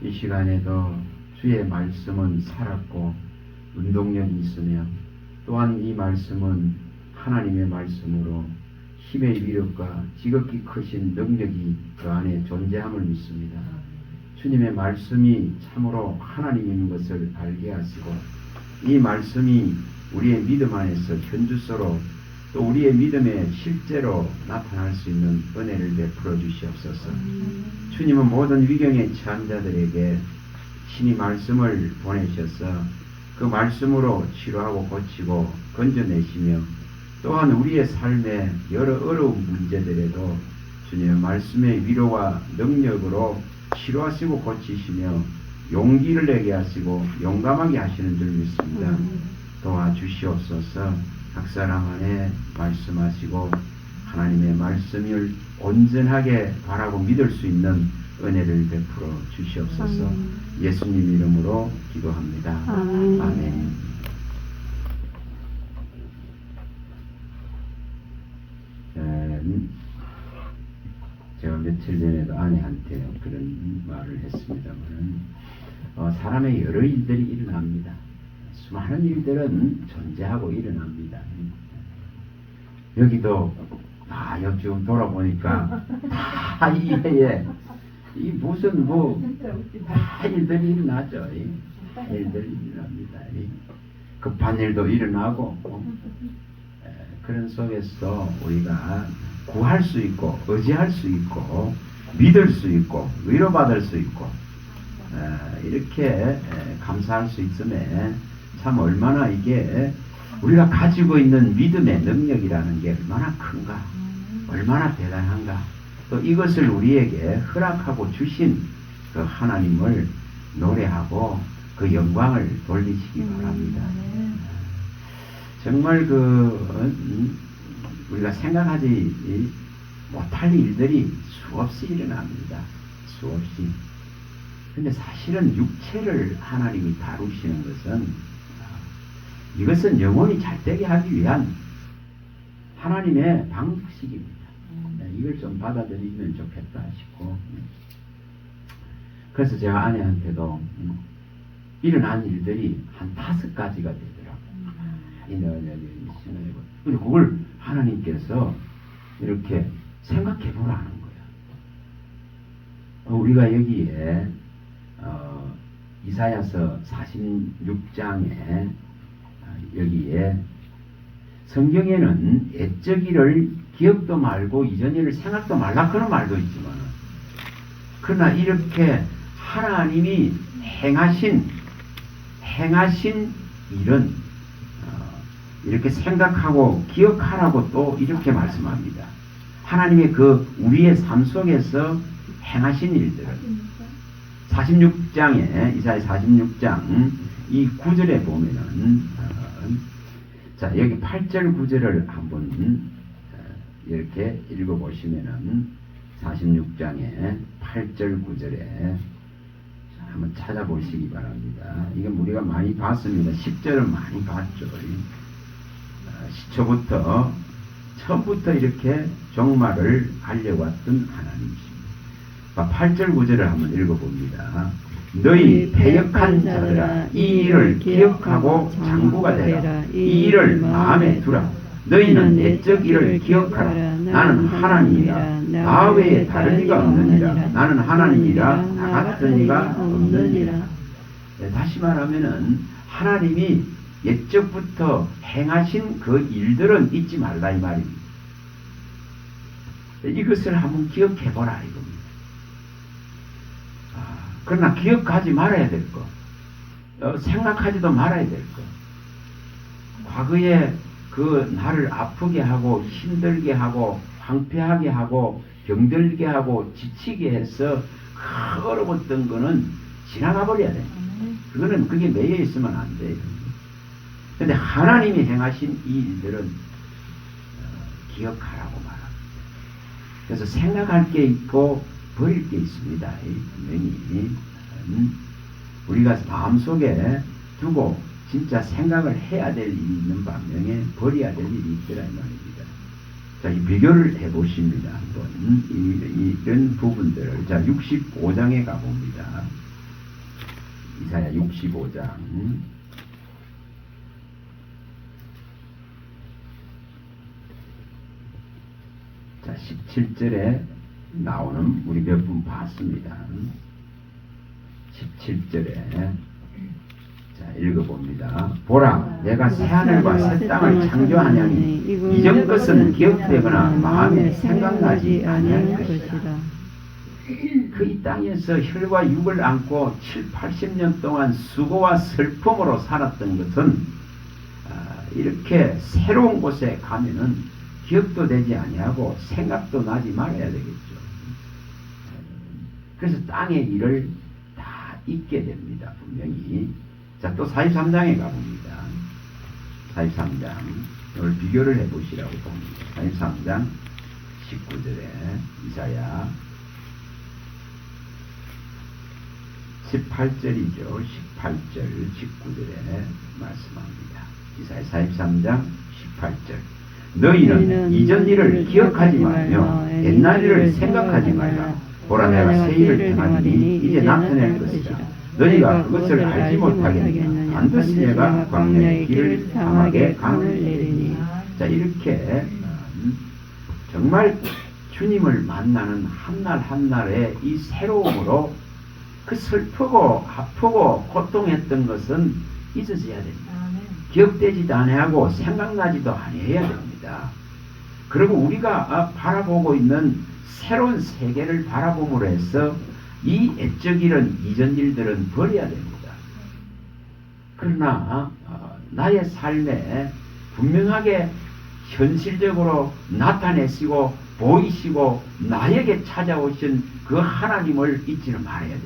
이 시간에도 주의 말씀은 살았고 운동력이 있으며 또한 이 말씀은 하나님의 말씀으로 힘의 위력과 지극히 크신 능력이 그 안에 존재함을 믿습니다. 주님의 말씀이 참으로 하나님인 것을 알게 하시고 이 말씀이 우리의 믿음 안에서 현주소로 또 우리의 믿음에 실제로 나타날 수 있는 은혜를 베풀어 주시옵소서. 주님은 모든 위경에 처한 자들에게 신이 말씀을 보내셔서 그 말씀으로 치료하고 고치고 건져내시며 또한 우리의 삶의 여러 어려운 문제들에도 주님의 말씀의 위로와 능력으로 치료하시고 고치시며 용기를 내게 하시고 용감하게 하시는 줄 믿습니다. 도와주시옵소서. 각 사람 안에 말씀하시고 하나님의 말씀을 온전하게 바라고 믿을 수 있는 은혜를 베풀어 주시옵소서. 예수님 이름으로 기도합니다. 아멘. 제가 며칠 전에도 아내한테 그런 말을 했습니다만 사람의 여러 일들이 일어납니다. 수많은 일들은 존재하고 일어납니다. 여기도 지금 돌아보니까 다 이 해에 이 무슨 다 일들이 일어나죠. 일들이 일어납니다. 급한 일도 일어나고 그런 속에서 우리가 구할 수 있고 의지할 수 있고 믿을 수 있고 위로받을 수 있고 이렇게 감사할 수 있음에 참 얼마나 이게 우리가 가지고 있는 믿음의 능력이라는 게 얼마나 큰가, 얼마나 대단한가. 또 이것을 우리에게 허락하고 주신 그 하나님을 노래하고 그 영광을 돌리시기 바랍니다. 정말 우리가 생각하지 못할 일들이 수없이 일어납니다. 수없이. 근데 사실은 육체를 하나님이 다루시는 것은 이것은 영혼이 잘되게 하기 위한 하나님의 방식입니다. 이걸 좀 받아들이면 좋겠다 싶고 그래서 제가 아내한테도 일어난 일들이 한 5가지가 되더라고요. 근데 그걸 하나님께서 이렇게 생각해 보라는 거예요. 우리가 여기에 이사야서 46장에 여기에 성경에는 옛적 일을 기억도 말고 이전 일을 생각도 말라 그런 말도 있지만 그러나 이렇게 하나님이 행하신 일은 이렇게 생각하고 기억하라고 또 이렇게 말씀합니다. 하나님의 우리의 삶 속에서 행하신 일들은 46장에 이사야 46장 이 9절에 보면은 자 여기 8절 9절을 한번 이렇게 읽어보시면은 46장에 8절 9절에 한번 찾아보시기 바랍니다. 이건 우리가 많이 봤습니다. 10절은 많이 봤죠. 시초부터 처음부터 이렇게 종말을 알려왔던 하나님이십니다. 8절 9절을 한번 읽어봅니다. 너희 패역한 자들아 이 일을 기억하고 장구가 되라. 이 일을 마음에 두라. 너희는 옛적 일을 기억하라. 나는 하나님이라. 나 외에 다른 이가 없느니라. 나는 하나님이라. 나 같은 이가 없느니라. 다시 말하면은 하나님이 옛적부터 행하신 그 일들은 잊지 말라 이 말입니다. 이것을 한번 기억해보라 이겁니다. 그러나 기억하지 말아야 될 것, 생각하지도 말아야 될 것, 과거에 나를 아프게 하고 힘들게 하고 황폐하게 하고 병들게 하고 지치게 해서 어려웠던 거는 지나가 버려야 돼. 그게 매여 있으면 안 돼요. 근데 하나님이 행하신 이 일들은 기억하라고 말합니다. 그래서 생각할 게 있고 버릴 게 있습니다. 분명히 우리가 마음속에 두고 진짜 생각을 해야 될 일이 있는 반면에 버려야 될 일이 있더란 말입니다. 자, 이 비교를 해보십니다. 한번 이런 부분들을 자 65장에 가봅니다. 이사야 65장 자 17절에 나오는 우리 몇 분 봤습니다. 17절에 자 읽어봅니다. 보라 내가 새하늘과 새 땅을 창조하냐니 이전 것은 기억되거나 마음에 생각나지 아니할 것이다. 그 이 땅에서 혈과 육을 안고 7, 80년 동안 수고와 슬픔으로 살았던 것은 이렇게 새로운 곳에 가면은 기억도 되지 아니하고 생각도 나지 말아야 되겠죠. 그래서 땅의 일을 다 잊게 됩니다. 분명히. 자, 또 43장에 가봅니다. 43장 오늘 비교를 해보시라고 봅니다. 43장 19절에 이사야 18절이죠. 18절 19절에 말씀합니다. 이사야 43장 18절 너희는 이전 일을 기억하지 말며 옛날 일을 생각하지 말라. 보라 내가 새 일을 행하리니 이제 나타낼 것이라. 너희가 그것을 알지 못하겠느냐. 반드시 내가 광야의 길을 사막에 강을 내리니. 자 이렇게 정말 주님을 만나는 한날 한날의 이 새로움으로 그 슬프고 아프고 고통했던 것은 잊어져야 됩니다. 기억되지도 아니하고 생각나지도 아니해야 됩니다. 그리고 우리가 바라보고 있는 새로운 세계를 바라봄으로 해서 이 옛적 일은 이전 일들은 버려야 됩니다. 그러나 나의 삶에 분명하게 현실적으로 나타내시고 보이시고 나에게 찾아오신 그 하나님을 잊지는 말아야 되죠.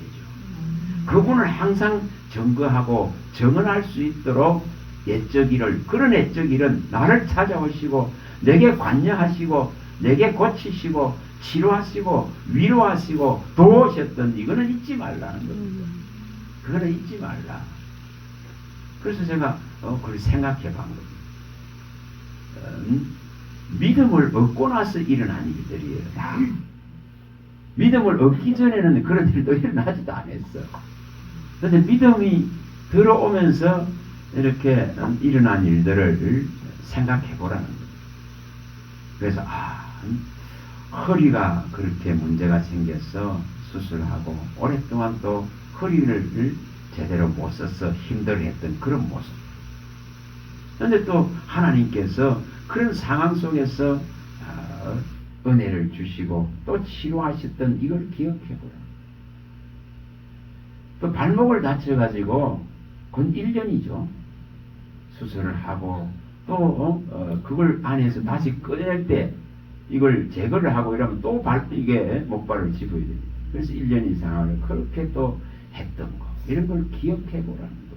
그분을 항상 증거하고 정언할 수 있도록 옛적 일을 그런 옛적 일은 나를 찾아오시고 내게 관여하시고 내게 고치시고 치료하시고 위로하시고 도우셨던 이거는 잊지 말라는 겁니다. 그거는 잊지 말라. 그래서 제가 그걸 생각해 본 겁니다. 믿음을 얻고 나서 일어난 일들이에요. 믿음을 얻기 전에는 그런 일도 일어나지도 않았어. 그런데 믿음이 들어오면서 이렇게 일어난 일들을 생각해 보라는 거예요. 그래서 허리가 그렇게 문제가 생겨서 수술하고 오랫동안 또 허리를 제대로 못 써서 힘들어했던 그런 모습. 그런데 또 하나님께서 그런 상황 속에서 은혜를 주시고 또 치료하셨던 이걸 기억해 보라. 또 발목을 다쳐가지고 곧 1년이죠. 수술을 하고 또 그걸 안에서 다시 꺼낼 때 이걸 제거를 하고 이러면 또 이게 목발을 집어야 됩니다. 그래서 1년 이상을 그렇게 또 했던 거 이런 걸 기억해 보라는 거.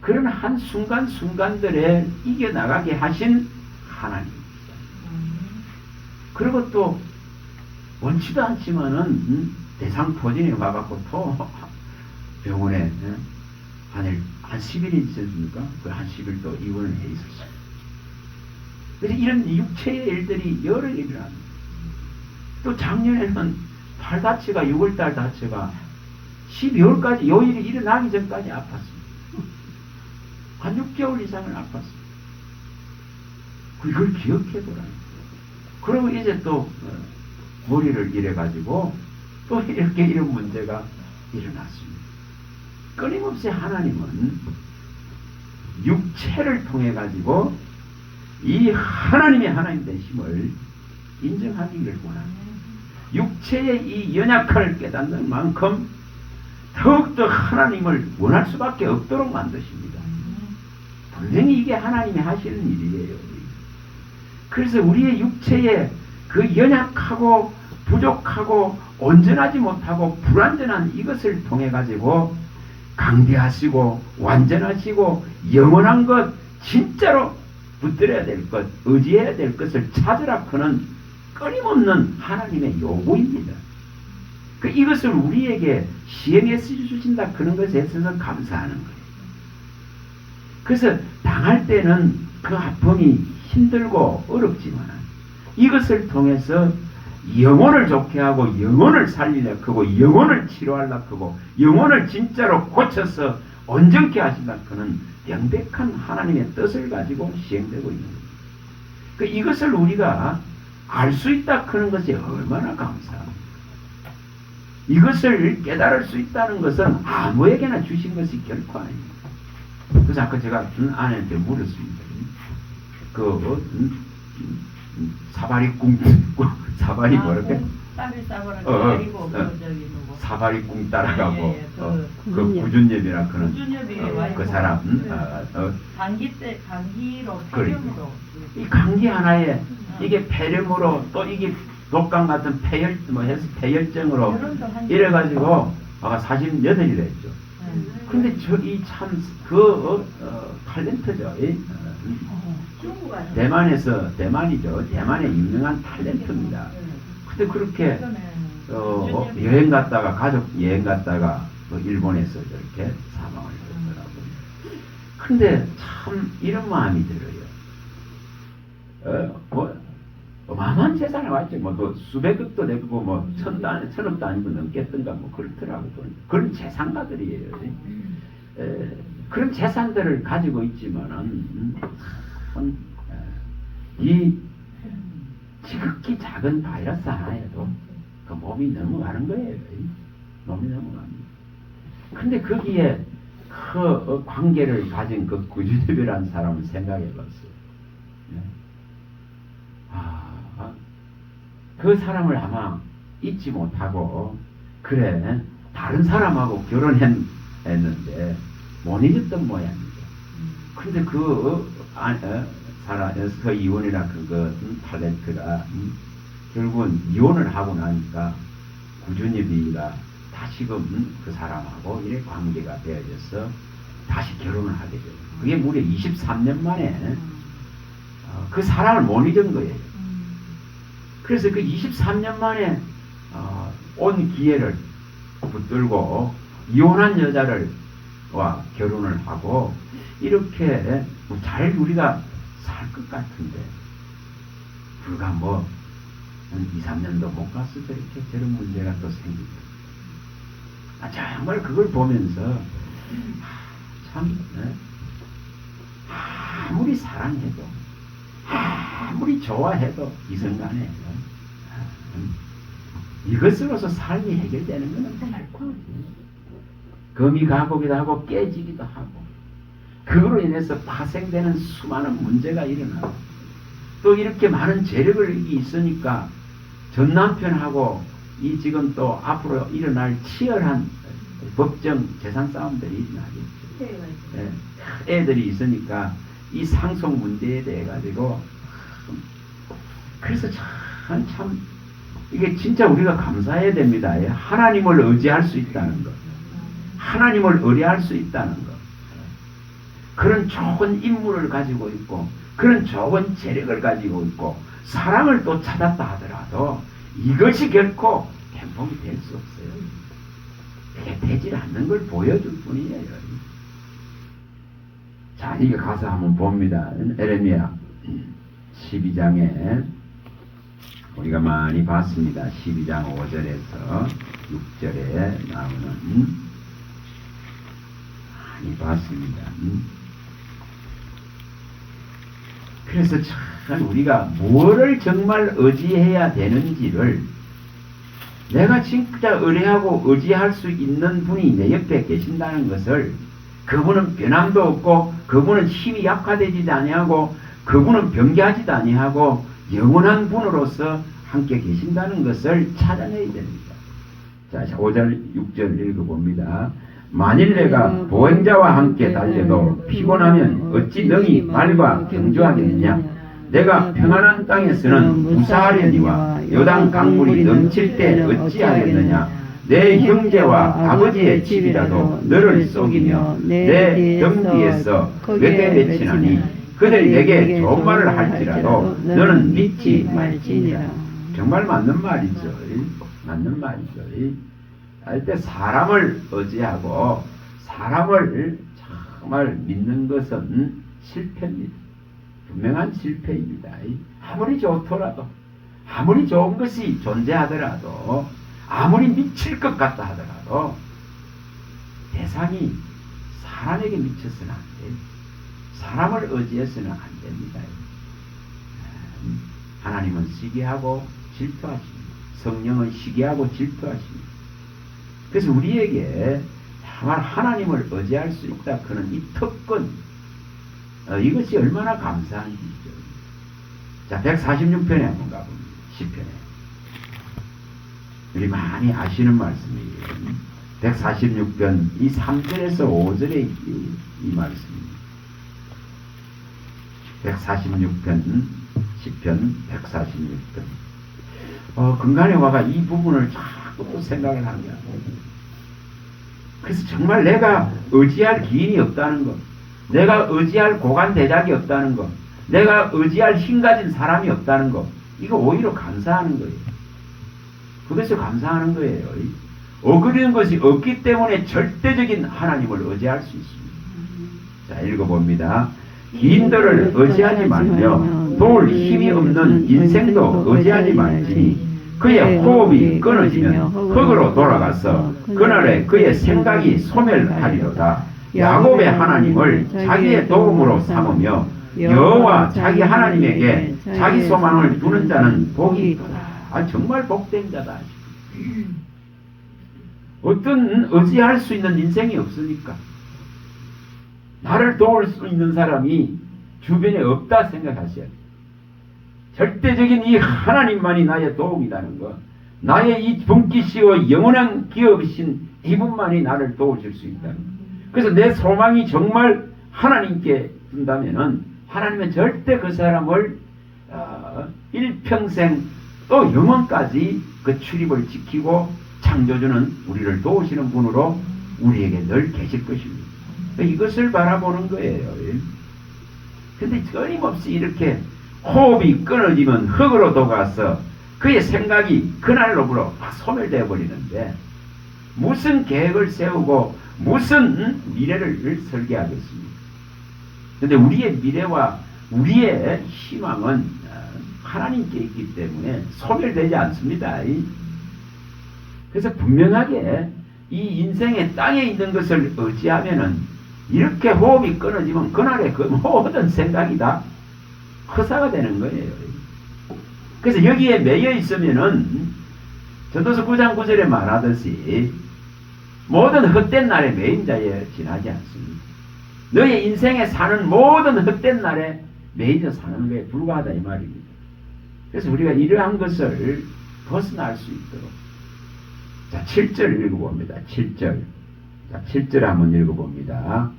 그런 한 순간순간들에 이겨나가게 하신 하나님입니다. 그리고 또 원치도 않지만은 대상포진에 와갖고 또 병원에 한 10일 있었습니까? 그 한 10일 또 입원을 해 있었어요. 그래서 이런 육체의 일들이 여러 일이랍니다. 또 작년에는 팔 다치가 6월달 다치가 12월까지 요 일이 일어나기 전까지 아팠습니다. 한 6개월 이상을 아팠습니다. 그걸 기억해 보라는 거예요. 그리고 이제 또 머리를 이래가지고 또 이렇게 이런 문제가 일어났습니다. 끊임없이 하나님은 육체를 통해 가지고 이 하나님의 하나님 되심을 인정하기를 원합니다. 육체의 이 연약함을 깨닫는 만큼 더욱더 하나님을 원할 수밖에 없도록 만드십니다. 분명히 이게 하나님이 하시는 일이에요. 그래서 우리의 육체의 그 연약하고 부족하고 온전하지 못하고 불완전한 이것을 통해 가지고 강대하시고 완전하시고 영원한 것 진짜로 붙들어야 될 것, 의지해야 될 것을 찾으라고는 끊임없는 하나님의 요구입니다. 이것을 우리에게 시행해 주신다 그런 것에 있어서 감사하는 거예요. 그래서 당할 때는 그 아픔이 힘들고 어렵지만 이것을 통해서 영혼을 좋게 하고 영혼을 살리려 크고 영혼을 치료하려 크고 영혼을 진짜로 고쳐서 온전케 하신다 그는 명백한 하나님의 뜻을 가지고 시행되고 있는 겁니다. 이것을 우리가 알 수 있다 그런 것이 얼마나 감사합니다. 이것을 깨달을 수 있다는 것은 아무에게나 주신 것이 결코 아닙니다. 그래서 아까 제가 준 아내한테 물었습니다. 사발이 사발이 뭐랄까? 쌀이 싸버리고 사발이 꿍 따라가고 그 구준엽이라 그는 그 사람 감기로 폐렴으로 이 감기 하나에 이게 폐렴으로 또 이게 독감 같은 폐혈증으로 이래가지고 아까 48이라 했죠. 근데 저이 참 탤런트죠. 대만이죠. 대만의 유명한 탤런트입니다. 근데 그렇게 여행 갔다가 가족 여행 갔다가 일본에서 저렇게 사망을 했더라고요. 근데 참 이런 마음이 들어요. 어마어마한 재산을 왔죠. 뭐 수백억도 되고 뭐 천억도 아니고 넘겠던가 뭐 그렇더라고요. 그런 재산가들이에요. 그런 재산들을 가지고 있지만은 이 지극히 작은 바이러스 하나에도 그 몸이 넘어가는 거예요. 몸이 넘어갑니다. 근데 거기에 그 관계를 가진 그 구준엽이라는 사람을 생각해 봤어요. 그 사람을 아마 잊지 못하고 그래 다른 사람하고 결혼했는데 못 잊었던 모양이죠. 근데 그 이혼이나 그거 탤런트가 결국은 이혼을 하고 나니까 구준엽이가 다시금 그 사람하고 이래 관계가 되어져서 다시 결혼을 하게 돼요. 그게 무려 23년 만에 그 사람을 못 잊은 거예요. 그래서 그 23년 만에 온 기회를 붙들고 이혼한 여자를 와 결혼을 하고 이렇게 잘 우리가 살 것 같은데 불과 뭐 한 2, 3년도 못 가서 저렇게 저런 문제가 또 생기고 정말 그걸 보면서 참 아무리 사랑해도 아무리 좋아해도 이성간에 이것으로서 삶이 해결되는 것은 결코 금이 가고기도 하고 깨지기도 하고 그거로 인해서 파생되는 수많은 문제가 일어나고 또 이렇게 많은 재력을 있으니까 전 남편하고 이 지금 또 앞으로 일어날 치열한 법정 재산 싸움들이 일어나겠죠. 애들이 있으니까 이 상속 문제에 대해 가지고 그래서 참 이게 진짜 우리가 감사해야 됩니다. 하나님을 의지할 수 있다는 것, 하나님을 의뢰할 수 있다는 것, 그런 좋은 인물을 가지고 있고 그런 좋은 재력을 가지고 있고 사랑을 또 찾았다 하더라도 이것이 결코 행복이 될 수 없어요. 그게 되질 않는 걸 보여줄 뿐이에요. 자, 이게 가서 한번 봅니다. 에레미야 12장에 우리가 많이 봤습니다. 12장 5절에서 6절에 나오는 많이 봤습니다. 그래서 참 우리가 뭐를 정말 의지해야 되는지를 내가 진짜 의뢰하고 의지할 수 있는 분이 내 옆에 계신다는 것을 그분은 변함도 없고 그분은 힘이 약화되지도 아니하고 그분은 변개하지도 아니하고 영원한 분으로서 함께 계신다는 것을 찾아내야 됩니다. 자, 5절 6절 읽어봅니다. 만일 내가 보행자와 함께 달려도 피곤하면 어찌 능히 말과 경주하겠느냐. 내가 평안한 땅에서는 무사하려니와 요단 강물이 넘칠 때 어찌하겠느냐. 내 형제와 아버지의 집이라도 너를 속이며 내 경비에서 몇 맺히나니 그들이 내게 좋은 말을 할지라도 너는 믿지 말지니라. 정말 맞는 말이죠. 맞는 말이죠. 할 때 사람을 의지하고 사람을 정말 믿는 것은 실패입니다. 분명한 실패입니다. 아무리 좋더라도 아무리 좋은 것이 존재하더라도, 아무리 미칠 것 같다 하더라도 대상이 사람에게 미쳐서는 안 돼요. 사람을 의지해서는 안 됩니다. 하나님은 시기하고 질투하십니다. 성령은 시기하고 질투하십니다. 그래서 우리에게 정말 하나님을 의지할 수 있다 그는 이 특권, 이것이 얼마나 감사한 일이죠. 자, 146편에 한번 가봅니다. 시편에. 우리 많이 아시는 말씀이에요. 146편 이 3절에서 5절의 이 말씀입니다. 146편 시편 146편. 근간에 와가 이 부분을 자꾸 또 생각을 합니다. 그래서 정말 내가 의지할 기인이 없다는 것, 내가 의지할 고관대작이 없다는 것, 내가 의지할 힘 가진 사람이 없다는 것, 이거 오히려 감사하는 거예요. 그것을 감사하는 거예요. 어그리는 것이 없기 때문에 절대적인 하나님을 의지할 수 있습니다. 자, 읽어봅니다. 기인들을 의지하지 말며 도울 힘이 없는 인생도 의지하지 말지니 그의 호흡이 끊어지면 흙으로 돌아가서 그날에 그의 생각이 소멸하리로다. 야곱의 하나님을 자기의 도움으로 삼으며 여호와 자기 하나님에게 자기 소망을 두는 자는 복이 있도다. 정말 복된 자다. 어떤 의지할 수 있는 인생이 없으니까 나를 도울 수 있는 사람이 주변에 없다 생각하셔야 돼요. 절대적인 이 하나님만이 나의 도움이라는 것, 나의 이 분기시와 영원한 기업이신 이분만이 나를 도와줄 수 있다는 것. 그래서 내 소망이 정말 하나님께 둔다면은 하나님은 절대 그 사람을 일평생 또 영원까지 그 출입을 지키고 창조주는 우리를 도우시는 분으로 우리에게 늘 계실 것입니다. 이것을 바라보는 거예요. 근데 끊임없이 이렇게 호흡이 끊어지면 흙으로 녹아서 그의 생각이 그날로부로 소멸되어 버리는데 무슨 계획을 세우고 무슨 미래를 설계하겠습니까? 근데 우리의 미래와 우리의 희망은 하나님께 있기 때문에 소멸되지 않습니다. 그래서 분명하게 이 인생의 땅에 있는 것을 의지하면은 이렇게 호흡이 끊어지면 그날의 그 모든 생각이 다 허사가 되는 거예요. 그래서 여기에 매여 있으면은 전도서 9장 9절에 말하듯이 모든 헛된 날에 매인 자에 지나지 않습니다. 너의 인생에 사는 모든 헛된 날에 매이져 사는 것에 불과하다 이 말입니다. 그래서 우리가 이러한 것을 벗어날 수 있도록 자 7절 읽어봅니다. 7절 자 7절 한번 읽어봅니다.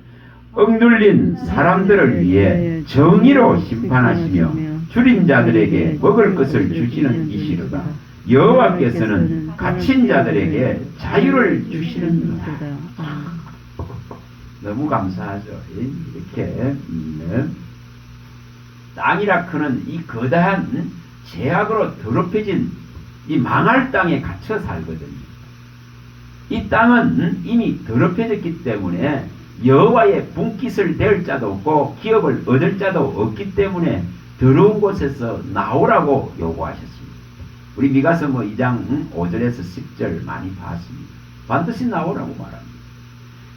억눌린 사람들을 위해 정의로 심판하시며 줄인 자들에게 먹을 것을 주시는 이시로다. 여호와께서는 갇힌 자들에게 자유를 주시는 자. 너무 감사하죠. 이렇게 땅이라 크는 이 거대한 죄악으로 더럽혀진 이 망할 땅에 갇혀 살거든요. 이 땅은 이미 더럽혀졌기 때문에 여호와의 분깃을 댈 자도 없고 기업을 얻을 자도 없기 때문에 더러운 곳에서 나오라고 요구하셨습니다. 우리 미가서 2장 5절에서 10절 많이 봤습니다. 반드시 나오라고 말합니다.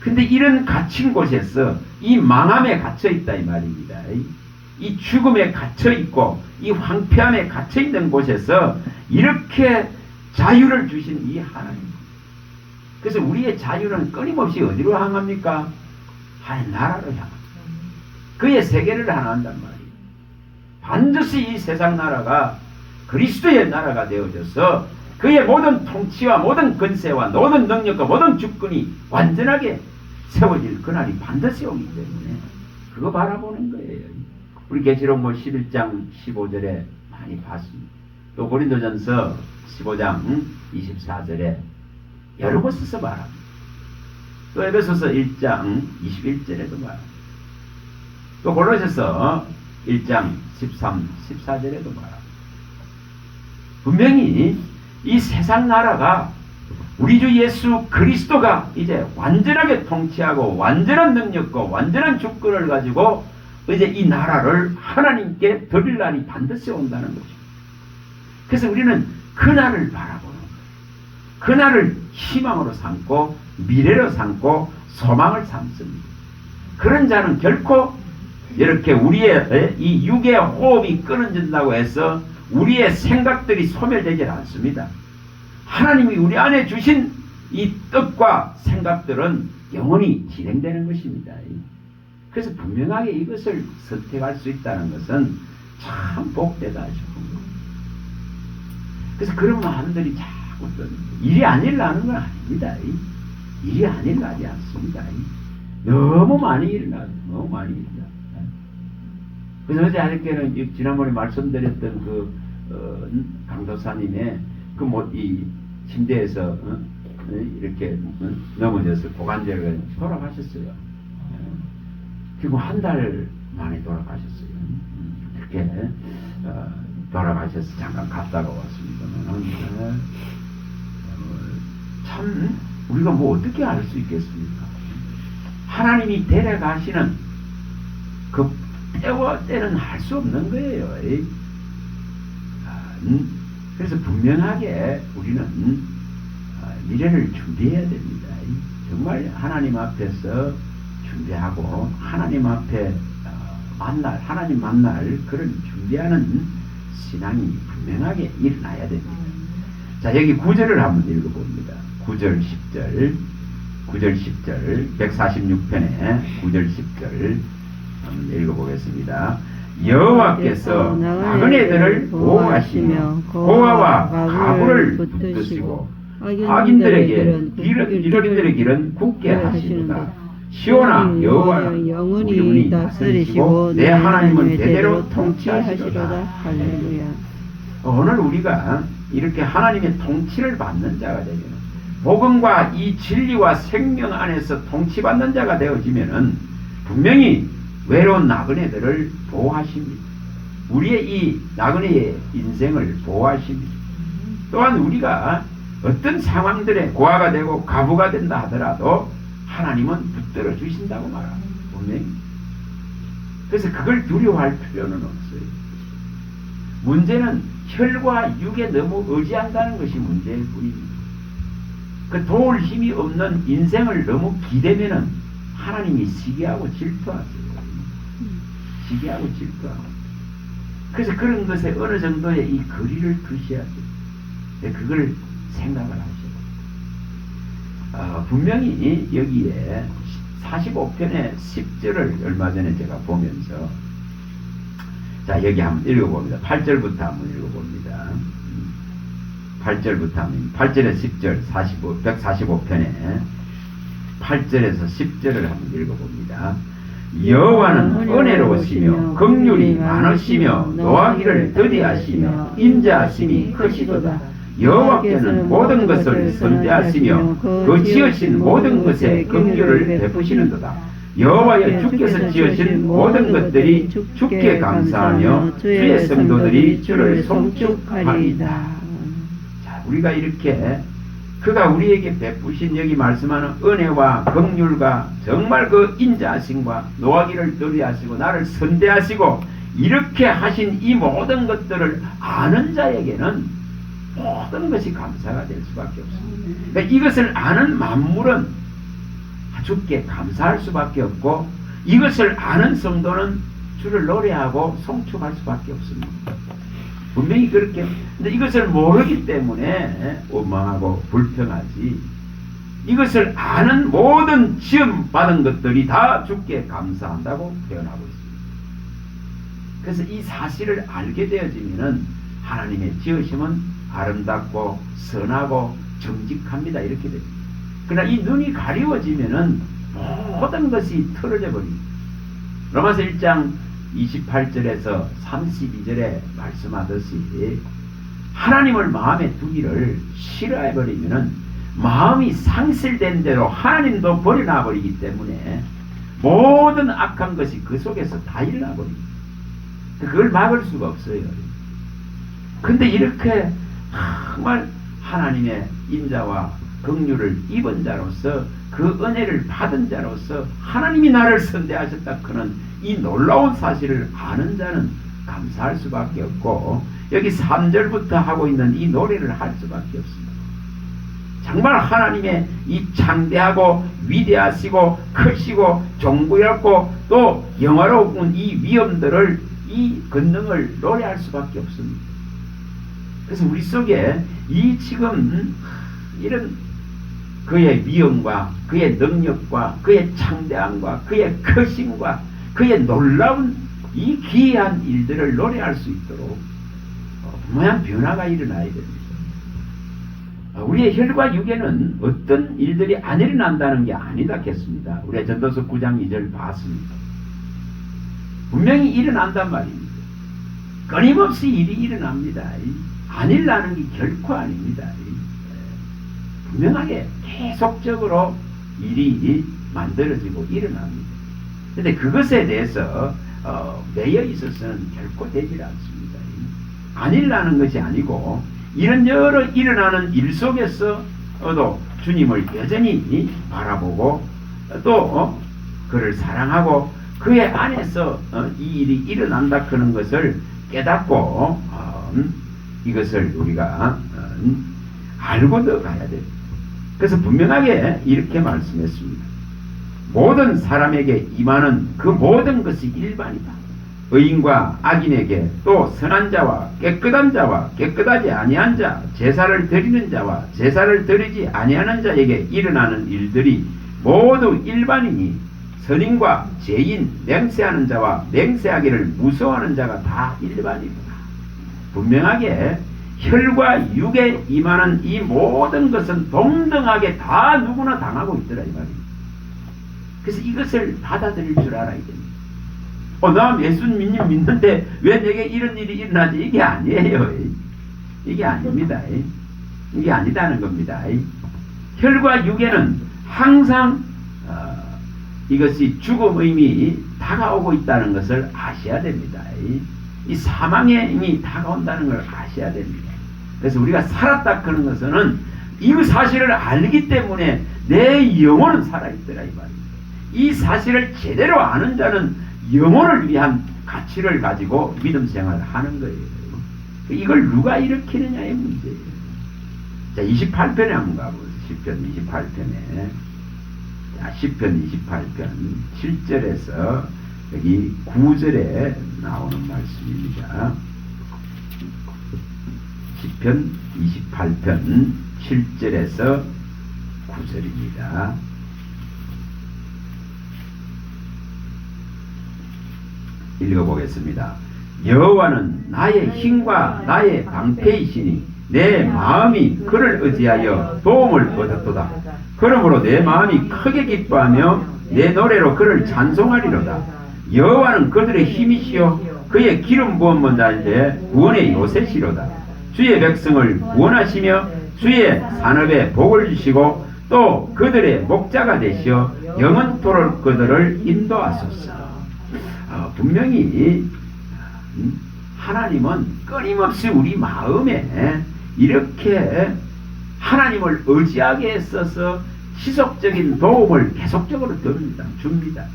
근데 이런 갇힌 곳에서 이 망함에 갇혀 있다 이 말입니다. 이 죽음에 갇혀 있고 이 황폐함에 갇혀 있는 곳에서 이렇게 자유를 주신 이 하나님. 그래서 우리의 자유는 끊임없이 어디로 향합니까? 하나님 나라로 향합니다. 그의 세계를 향한단 말이에요. 반드시 이 세상 나라가 그리스도의 나라가 되어져서 그의 모든 통치와 모든 권세와 모든 능력과 모든 주권이 완전하게 세워질 그날이 반드시 오기 때문에 그거 바라보는 거예요. 우리 계시록 11장 15절에 많이 봤습니다. 또 고린도전서 15장 24절에 여러 곳에서 말합니다. 또 에베소서 1장 21절에도 말합니다. 또 골로새서 1장 13, 14절에도 말합니다. 분명히 이 세상 나라가 우리 주 예수 그리스도가 이제 완전하게 통치하고 완전한 능력과 완전한 주권을 가지고 이제 이 나라를 하나님께 드릴 날이 반드시 온다는 것입니다. 그래서 우리는 그날을 바라보는, 그날을 희망으로 삼고 미래로 삼고 소망을 삼습니다. 그런 자는 결코 이렇게 우리의 이 육의 호흡이 끊어진다고 해서 우리의 생각들이 소멸되지 않습니다. 하나님이 우리 안에 주신 이 뜻과 생각들은 영원히 진행되는 것입니다. 그래서 분명하게 이것을 선택할 수 있다는 것은 참 복되다 싶은 거예요. 그래서 그런 마음들이 자꾸 일이 안 일어나는 건 아닙니다. 일이 안 일어나지 않습니다. 너무 많이 일어나요. 너무 많이 일어나요. 그래서 어제 아직께는 지난번에 말씀드렸던 강도사님의 이 침대에서 이렇게 넘어져서 고관절을 돌아가셨어요. 그리고 한 달 만에 돌아가셨어요. 그렇게 돌아가셔서 잠깐 갔다가 왔습니다만 참 우리가 뭐 어떻게 알 수 있겠습니까? 하나님이 데려가시는 그 때는 할 수 없는 거예요. 그래서 분명하게 우리는 미래를 준비해야 됩니다. 정말 하나님 앞에서 준비하고 하나님 앞에 하나님 만날 그런 준비하는 신앙이 분명하게 일어나야 됩니다. 자, 여기 9절을 한번 읽어봅니다. 9절 10절 146편에 9절 10절 한번 읽어보겠습니다. 여호와께서 나그네들을 보호하시며 고아와 가부를 붙드시고 악인들의 길은 굳게 하시는다. 시온아, 여호와 영원히 다스리시고 내 하나님은 대대로 통치하시리로다. 할렐루야. 오늘 우리가 이렇게 하나님의 통치를 받는 자가 되면, 복음과 이 진리와 생명 안에서 통치받는 자가 되어지면은 분명히 외로운 나그네들을 보호하십니다. 우리의 이 나그네의 인생을 보호하십니다. 또한 우리가 어떤 상황들에 고아가 되고 가부가 된다 하더라도 하나님은 붙들어 주신다고 말합니다. 분명히. 그래서 그걸 두려워할 필요는 없어요. 문제는 혈과 육에 너무 의지한다는 것이 문제일 뿐입니다. 그 도울 힘이 없는 인생을 너무 기대면은 하나님이 시기하고 질투하세요. 시기하고 질투하고. 그래서 그런 것에 어느 정도의 이 거리를 두셔야 돼요. 그걸 생각을 하셔야 돼요. 분명히 여기에 45편의 10절을 얼마 전에 제가 보면서, 자, 여기 한번 읽어봅니다. 8절부터 한번 읽어봅니다. 8절에서 10절, 145편에 8절에서 10절을 한번 읽어봅니다. 여호와는 은혜로우시며 긍휼이 많으시며 노하기를 더디하시며 인자하심이 크시도다. 여호와께는 모든 것을 선대하시며 그 지으신 모든 것에 긍휼을 베푸시는도다. 여호와여, 주께서 지으신 모든 것들이 주께 감사하며 주의 성도들이 주를 송축하리이다. 자, 우리가 이렇게 그가 우리에게 베푸신 여기 말씀하는 은혜와 긍휼과 정말 그 인자하심과 노하기를 더디하시고 나를 선대하시고 이렇게 하신 이 모든 것들을 아는 자에게는 모든 것이 감사가 될 수밖에 없습니다. 그러니까 이것을 아는 만물은 주께 감사할 수밖에 없고, 이것을 아는 성도는 주를 노래하고 송축할 수밖에 없습니다. 분명히 그렇게. 근데 이것을 모르기 때문에 원망하고 불평하지, 이것을 아는 모든 지음 받은 것들이 다 주께 감사한다고 표현하고 있습니다. 그래서 이 사실을 알게 되어지면은 하나님의 지으심은 아름답고 선하고 정직합니다, 이렇게 됩니다. 그러나 이 눈이 가리워지면은 모든 것이 틀어져 버립니다. 로마서 1장 28절에서 32절에 말씀하듯이 하나님을 마음에 두기를 싫어해버리면은 마음이 상실된 대로 하나님도 버려놔 버리기 때문에 모든 악한 것이 그 속에서 다 일어나 버립니다. 그걸 막을 수가 없어요. 근데 이렇게 정말 하나님의 인자와 긍휼을 입은 자로서, 그 은혜를 받은 자로서 하나님이 나를 선대하셨다 그는 이 놀라운 사실을 아는 자는 감사할 수밖에 없고, 여기 3절부터 하고 있는 이 노래를 할 수밖에 없습니다. 정말 하나님의 이 창대하고 위대하시고 크시고 존귀하고 또 영화로운 이 위엄들을, 이 권능을 노래할 수밖에 없습니다. 그래서 우리 속에 이 지금 이런 그의 위엄과 그의 능력과 그의 창대함과 그의 크심과 그의 놀라운 이 기이한 일들을 노래할 수 있도록 분명한 변화가 일어나야 됩니다. 우리의 혈과 육에는 어떤 일들이 안 일어난다는 게 아니다겠습니다. 우리가 전도서 9장 2절 봤습니다. 분명히 일어난단 말입니다. 끊임없이 일이 일어납니다. 안 일어나는 게 결코 아닙니다. 분명하게 계속적으로 일이 만들어지고 일어납니다. 그런데 그것에 대해서 매여 있어서는 결코 되질 않습니다. 안 일어나는 것이 아니고 이런저런 일어나는 일 속에서도 주님을 여전히 바라보고 또 그를 사랑하고 그의 안에서 이 일이 일어난다 하는 것을 깨닫고 이것을 우리가 알고 넣어가야 됩니다. 그래서 분명하게 이렇게 말씀했습니다. 모든 사람에게 임하는 그 모든 것이 일반이다. 의인과 악인에게 또 선한 자와 깨끗한 자와 깨끗하지 아니한 자, 제사를 드리는 자와 제사를 드리지 아니하는 자에게 일어나는 일들이 모두 일반이니 선인과 죄인, 맹세하는 자와 맹세하기를 무서워하는 자가 다 일반입니다. 분명하게 혈과 육에 임하는 이 모든 것은 동등하게 다 누구나 당하고 있더라 이 말입니다. 그래서 이것을 받아들일 줄 알아야 됩니다. 나 예수님 믿는데 왜 내게 이런 일이 일어나지? 이게 아니에요. 이게 아닙니다. 이게 아니다는 겁니다. 혈과 육에는 항상 이것이 죽음의 다가오고 있다는 것을 아셔야 됩니다. 이 사망이 다가온다는 걸 아셔야 됩니다. 그래서 우리가 살았다 그런 것은 이 사실을 알기 때문에 내 영혼은 살아있더라 이 말입니다. 이 사실을 제대로 아는 자는 영혼을 위한 가치를 가지고 믿음 생활을 하는 거예요. 이걸 누가 일으키느냐의 문제예요. 자, 28편에 한번 가보세요. 10편 28편에. 자, 10편 28편 7절에서 여기 9절에 나오는 말씀입니다. 10편 28편 7절에서 9절입니다. 읽어보겠습니다. 여호와는 나의 힘과 나의 방패이시니 내 마음이 그를 의지하여 도움을 얻었도다. 그러므로 내 마음이 크게 기뻐하며 내 노래로 그를 찬송하리로다. 여호와는 그들의 힘이시요 그의 기름 부은 자인데 구원의 요새시로다. 주의 백성을 구원하시며 주의 산업에 복을 주시고 또 그들의 목자가 되시어 영원토록 그들을 인도하소서. 분명히 하나님은 끊임없이 우리 마음에 이렇게 하나님을 의지하게 했어서 지속적인 도움을 계속적으로 줍니다.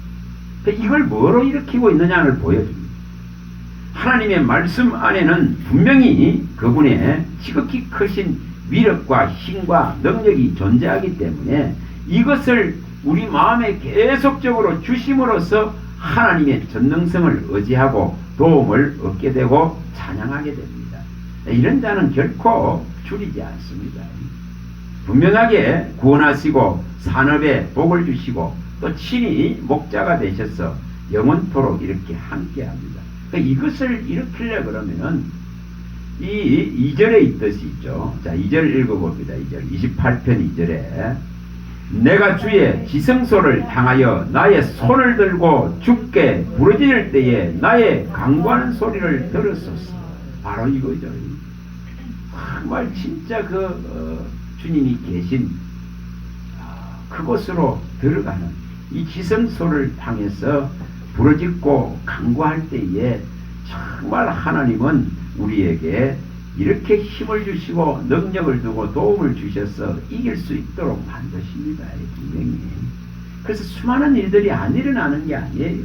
이걸 뭐로 일으키고 있느냐를 보여줍니다. 하나님의 말씀 안에는 분명히 그분의 지극히 크신 위력과 힘과 능력이 존재하기 때문에 이것을 우리 마음에 계속적으로 주심으로써 하나님의 전능성을 의지하고 도움을 얻게 되고 찬양하게 됩니다. 이런 자는 결코 줄이지 않습니다. 분명하게 구원하시고 산업에 복을 주시고 또 친히 목자가 되셔서 영원토록 이렇게 함께합니다. 이것을 일으키려 그러면은 이 2절에 있듯이 있죠. 자, 2절 읽어봅니다. 2절 28편 2절에 내가 주의 지성소를 향하여 나의 손을 들고 주께 부르짖을 때에 나의 간구하는 소리를 들었었어. 바로 이거죠. 정말 진짜 주님이 계신 그곳으로 들어가는 이 지성소를 향해서 부르짖고 간구할 때에 정말 하나님은 우리에게 이렇게 힘을 주시고 능력을 두고 도움을 주셔서 이길 수 있도록 만드십니다. 분명히. 그래서 수많은 일들이 안 일어나는 게 아니에요.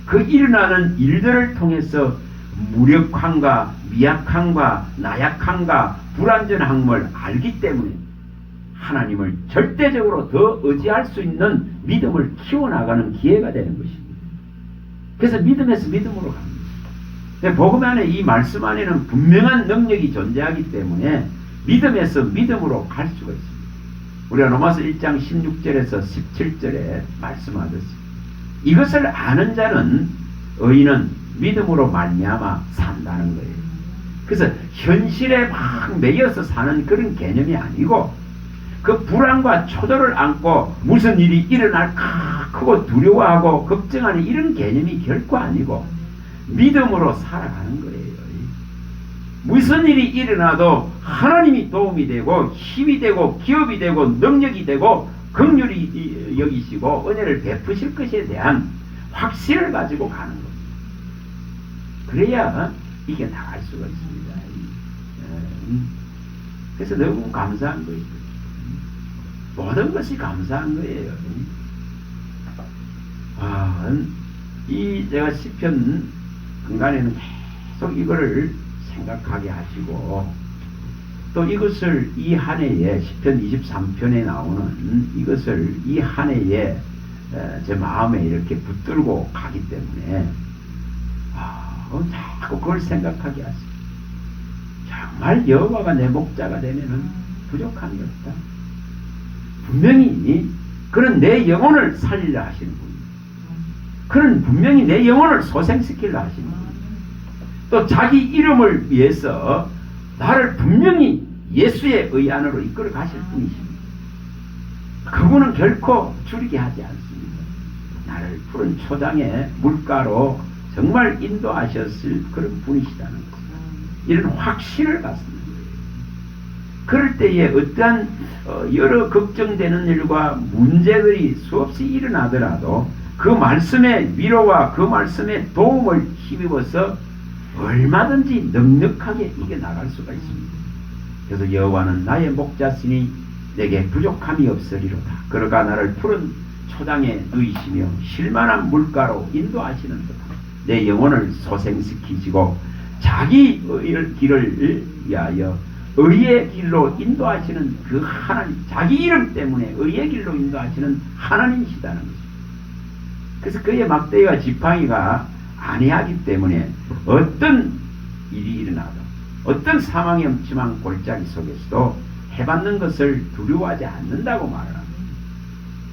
그 일어나는 일들을 통해서 무력함과 미약함과 나약함과 불완전함을 알기 때문에 하나님을 절대적으로 더 의지할 수 있는 믿음을 키워나가는 기회가 되는 것입니다. 그래서 믿음에서 믿음으로 갑니다. 복음 안에 이 말씀 안에는 분명한 능력이 존재하기 때문에 믿음에서 믿음으로 갈 수가 있습니다. 우리가 로마서 1장 16절에서 17절에 말씀하듯이 이것을 아는 자는 의인은 믿음으로 말미암아 산다는 거예요. 그래서 현실에 막 매여서 사는 그런 개념이 아니고 그 불안과 초조를 안고 무슨 일이 일어날까 크고 두려워하고 걱정하는 이런 개념이 결코 아니고 믿음으로 살아가는 거예요. 무슨 일이 일어나도 하나님이 도움이 되고 힘이 되고 기업이 되고 능력이 되고 긍휼히 여기시고 은혜를 베푸실 것에 대한 확신을 가지고 가는 겁니다. 그래야 이게 나갈 수가 있습니다. 그래서 너무 감사한 거예요. 모든 것이 감사한 거예요. 제가 시편 근간에는 계속 이거를 생각하게 하시고 또 이것을 이 한 해에 시편 23편에 나오는 이것을 이 한 해에 제 마음에 이렇게 붙들고 가기 때문에 자꾸 그걸 생각하게 하시고 정말 여호와가 내 목자가 되면은 부족함이 없다. 분명히 그런 내 영혼을 살리려 하시는 분입니다. 그런 분명히 내 영혼을 소생시키려 하시는 분입니다. 또 자기 이름을 위해서 나를 분명히 예수의 의 안으로 이끌어 가실 분이십니다. 그분은 결코 줄이게 하지 않습니다. 나를 푸른 초장의 물가로 정말 인도하셨을 그런 분이시다는 것입니다. 이런 확신을 갖습니다. 그럴 때에 어떠한 여러 걱정되는 일과 문제들이 수없이 일어나더라도 그 말씀의 위로와 그 말씀의 도움을 힘입어서 얼마든지 넉넉하게 이겨나갈 수가 있습니다. 그래서 여호와는 나의 목자시니 내게 부족함이 없으리로다. 그러가 나를 푸른 초장에 누이시며 쉴만한 물가로 인도하시는도다. 내 영혼을 소생시키시고 자기 길을 위하여 의의 길로 인도하시는 그 하나님, 자기 이름 때문에 의의 길로 인도하시는 하나님이시다는 것입니다. 그래서 그의 막대기와 지팡이가 안해하기 때문에 어떤 일이 일어나도 어떤 사망의 음침한 골짜기 속에서도 해받는 것을 두려워하지 않는다고 말을 합니다.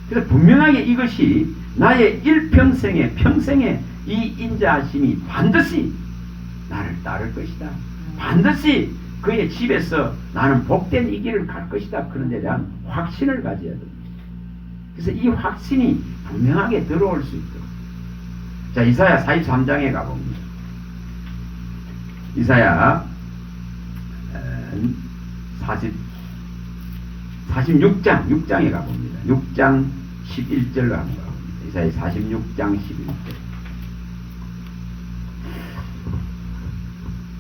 그래서 분명하게 이것이 나의 일평생의 평생의 이 인자하심이 반드시 나를 따를 것이다. 반드시 그의 집에서 나는 복된 이 길을 갈 것이다. 그런 데 대한 확신을 가져야 됩니다. 그래서 이 확신이 분명하게 들어올 수 있도록. 자, 이사야 43장에 가봅니다. 이사야 46장 6장에 가봅니다. 6장 11절로 한번 가봅니다. 이사야 46장 11절.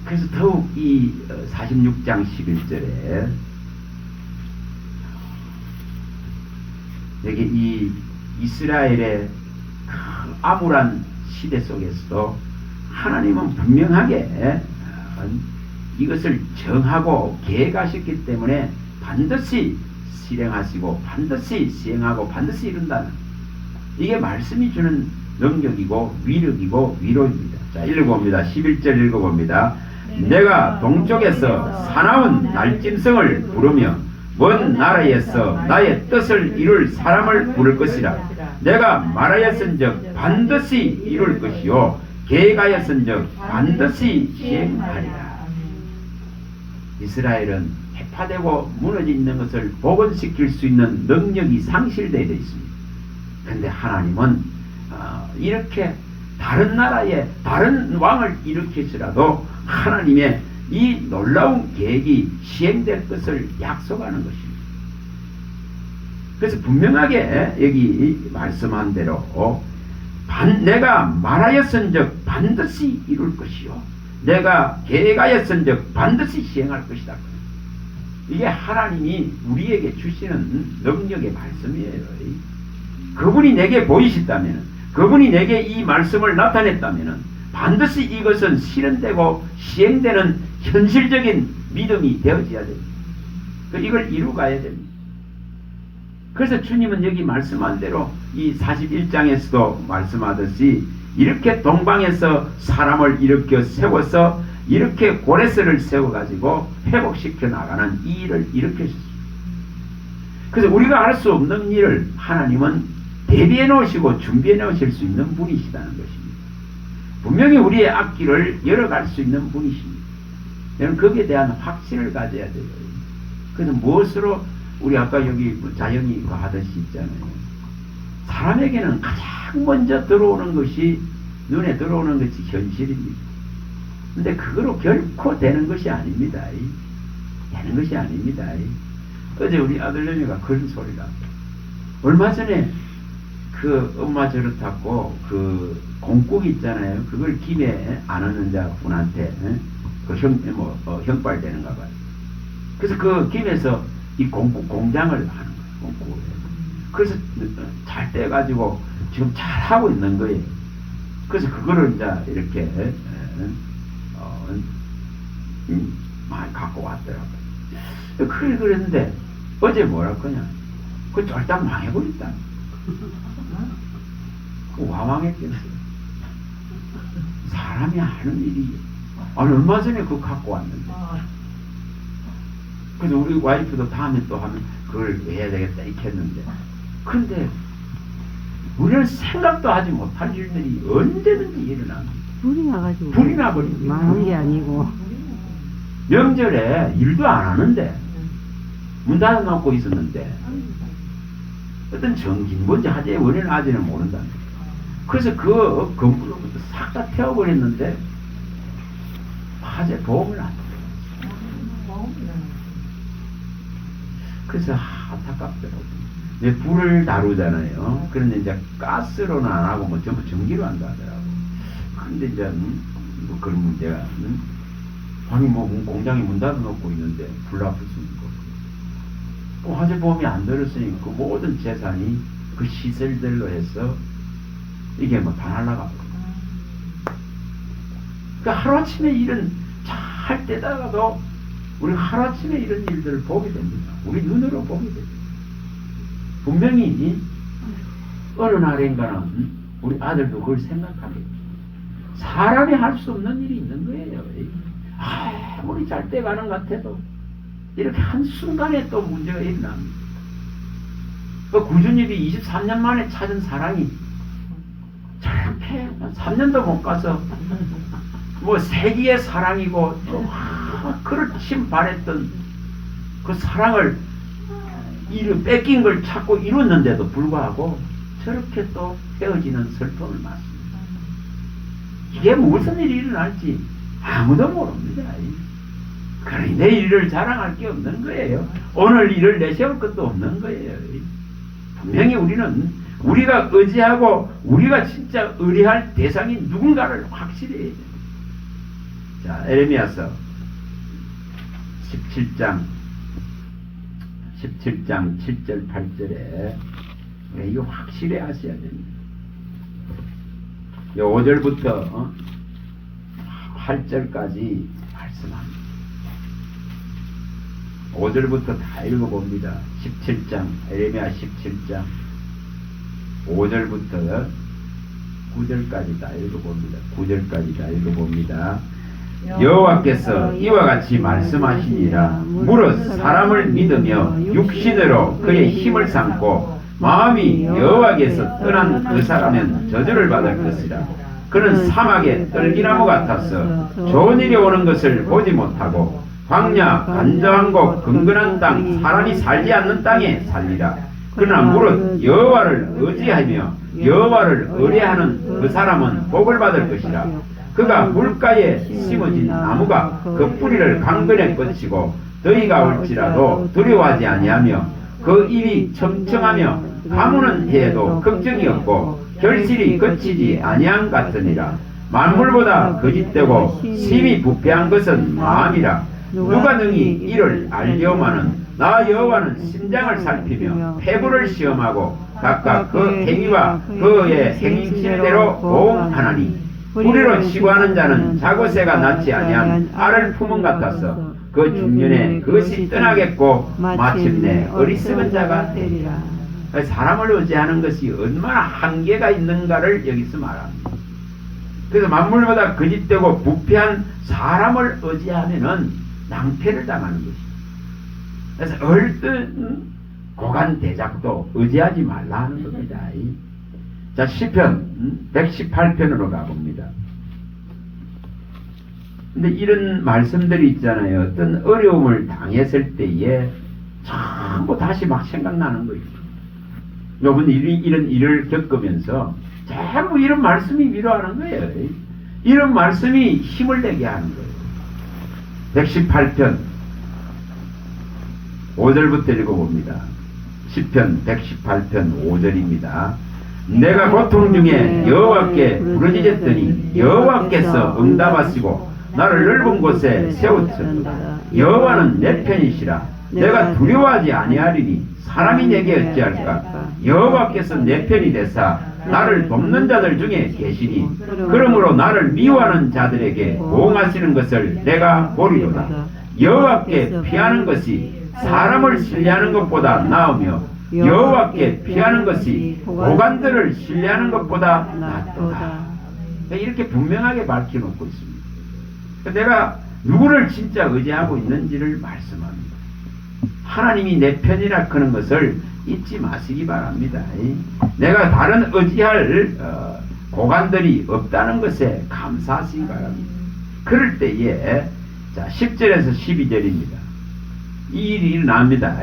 그래서 더욱 이 46장 11절에 여기 이 이스라엘의 그 암울한 시대 속에서도 하나님은 분명하게 이것을 정하고 계획하셨기 때문에 반드시 실행하시고 반드시 시행하고 반드시 이룬다는 이게 말씀이 주는 능력이고 위력이고 위로입니다. 자, 읽어봅니다. 11절 읽어봅니다. 내가 동쪽에서 사나운 날짐승을 부르며 먼 나라에서 나의 뜻을 이룰 사람을 부를 것이라. 내가 말하였은즉 반드시 이룰 것이요 계획하였은즉 반드시 시행하리라. 이스라엘은 해파되고 무너져 있는 것을 복원시킬 수 있는 능력이 상실되어 있습니다. 그런데 하나님은 이렇게 다른 나라에 다른 왕을 일으키시라도 하나님의 이 놀라운 계획이 시행될 것을 약속하는 것입니다. 그래서 분명하게 여기 말씀한 대로 내가 말하였은즉 반드시 이룰 것이요 내가 계획하였은즉 반드시 시행할 것이다. 이게 하나님이 우리에게 주시는 능력의 말씀이에요. 그분이 내게 보이셨다면, 그분이 내게 이 말씀을 나타냈다면 반드시 이것은 실현되고 시행되는 현실적인 믿음이 되어져야 됩니다. 이걸 이루가야 됩니다. 그래서 주님은 여기 말씀한 대로 이 41장에서도 말씀하듯이 이렇게 동방에서 사람을 일으켜 세워서 이렇게 고레스를 세워가지고 회복시켜 나가는 이 일을 일으키셨습니다. 그래서 우리가 할 수 없는 일을 하나님은 대비해 놓으시고 준비해 놓으실 수 있는 분이시다는 것입니다. 분명히 우리의 앞길을 열어갈 수 있는 분이십니다. 여러분 거기에 대한 확신을 가져야 돼요. 그래서 무엇으로 우리 아까 여기 자연이 하듯이 있잖아요. 사람에게는 가장 먼저 들어오는 것이 눈에 들어오는 것이 현실입니다. 근데 그거로 결코 되는 것이 아닙니다. 되는 것이 아닙니다. 어제 우리 아들내미가 그런 소리가 얼마 전에 그 엄마 저렇다고 그 공국 있잖아요. 그걸 김에 안 하는 자 분한테 그 형벌 되는가 봐요. 그래서 그 김에서 이 공국 공장을 하는 거예요. 공국을. 그래서 잘 떼가지고 지금 잘 하고 있는 거예요. 그래서 그거를 이제 이렇게 많이 갖고 왔더라고요. 그랬는데 어제 뭐라 그러냐? 그 쫄딱 망해버렸다. 그 와망했겠어요. 사람이 하는 일이 아니 얼마 전에 그거 갖고 왔는데. 그래서 우리 와이프도 다음에 또 하면 그걸 해야 되겠다 이렇게 했는데 그런데 우리는 생각도 하지 못할 일들이 언제든지 일어납니다. 불이 나가지고 불이 나버리고 망한 게 아니고 명절에 일도 안 하는데 문 닫아놓고 있었는데 어떤 정긴 뭔지 하재의 원인은 아직은 모른다. 그래서 그 건물로부터 싹 다 태워버렸는데 화재 보험을 안 돼. 그래서 안타깝더라고요. 이제 불을 다루잖아요. 그런데 이제 가스로는 안 하고 뭐 전부 전기로 한다 하더라고요. 근데 이제 뭐 그런 문제가 아니 뭐 공장에 문 닫아놓고 있는데 불 나쁠 수 있고 뭐 화재 보험이 안 들었으니 그 모든 재산이 그 시설들로 해서 이게 뭐 다 날라가고. 그러니까 하루아침에 일은 잘 때다가도 우리 하루아침에 이런 일들을 보게 됩니다. 우리 눈으로 보게 됩니다. 분명히 어느 날인가는 우리 아들도 그걸 생각하게 사람이 할 수 없는 일이 있는 거예요. 아무리 잘 돼가는 것 같아도 이렇게 한순간에 또 문제가 일어납니다. 그 구주님이 23년 만에 찾은 사랑이 저렇게 3년도 못 가서 뭐 세기의 사랑이고 또 그렇게 바랬던 그 사랑을 뺏긴 걸 찾고 이뤘는데도 불구하고 저렇게 또 헤어지는 슬픔을 맞습니다. 이게 무슨 일이 일어날지 아무도 모릅니다. 그러니 내일 일을 자랑할 게 없는 거예요. 오늘 일을 내세울 것도 없는 거예요. 분명히 우리는 우리가 의지하고 우리가 진짜 의뢰할 대상이 누군가를 확실히 해야 됩니다. 자, 에레미야서 17장 7절 8절에 이거 확실히 아셔야 됩니다. 5절부터 8절까지 말씀합니다. 5절부터 다 읽어봅니다. 17장 에레미야 17장 5절부터 9절까지 다 읽어봅니다. 9절까지 다 읽어봅니다. 여호와께서 이와 같이 말씀하시니라. 무릇 사람을 믿으며 육신으로 그의 힘을 삼고 마음이 여호와께서 떠난 그 사람은 저주를 받을 것이라. 그는 사막의 떨기나무 같아서 좋은 일이 오는 것을 보지 못하고 광야 간절한 곳 근근한 땅 사람이 살지 않는 땅에 살리라. 그러나 무릇 여호와를 의지하며 여호와를 의뢰하는 그 사람은 복을 받을 것이라. 그가 물가에 심어진 나무가 그 뿌리를 강건에 뻗치고 더위가 올지라도 두려워하지 아니하며 그 입이 첨청하며 가무는 해도 걱정이 없고 결실이 거치지 아니함 같으니라. 만물보다 거짓되고 심히 부패한 것은 마음이라. 누가 능히 이를 알려오마는 나 여호와는 심장을 살피며 폐부를 시험하고 각각 그 행위와 그의 행실대로 보응하나니 뿌리로 치고 하는 자는 자고새가 낳지 아니한 알을 품은 같아서 그 중년에 그것이 떠나겠고 마침내 어리석은 자가 되리라. 사람을 의지하는 것이 얼마나 한계가 있는가를 여기서 말합니다. 그래서 만물보다 거짓되고 부패한 사람을 의지하면은 낭패를 당하는 것입니다. 그래서 얼른 고관 대작도 의지하지 말라 하는 겁니다. 자, 시편 118편으로 가봅니다. 근데 이런 말씀들이 있잖아요. 어떤 어려움을 당했을 때에 전부 다시 막 생각나는 거예요. 요번 이런 일을 겪으면서 전부 이런 말씀이 위로하는 거예요. 이런 말씀이 힘을 내게 하는 거예요. 118편 5절부터 읽어봅니다. 시편 118편 5절입니다. 내가 고통 중에 여호와께 부르짖었더니 여호와께서 응답하시고 나를 넓은 곳에 세우셨도다. 여호와는 내 편이시라. 내가 두려워하지 아니하리니 사람이 내게 어찌할까. 여호와께서 내 편이 되사 나를 돕는 자들 중에 계시니 그러므로 나를 미워하는 자들에게 보응하시는 것을 내가 보리로다. 여호와께 피하는 것이 사람을 신뢰하는 것보다 나으며 여호와께 피하는 것이 고관들을 신뢰하는 것보다 낫도다. 이렇게 분명하게 밝혀놓고 있습니다. 내가 누구를 진짜 의지하고 있는지를 말씀합니다. 하나님이 내 편이라 하는 것을 잊지 마시기 바랍니다. 내가 다른 의지할 고관들이 없다는 것에 감사하시기 바랍니다. 그럴 때에 자 10절에서 12절입니다. 이 일이 일어납니다.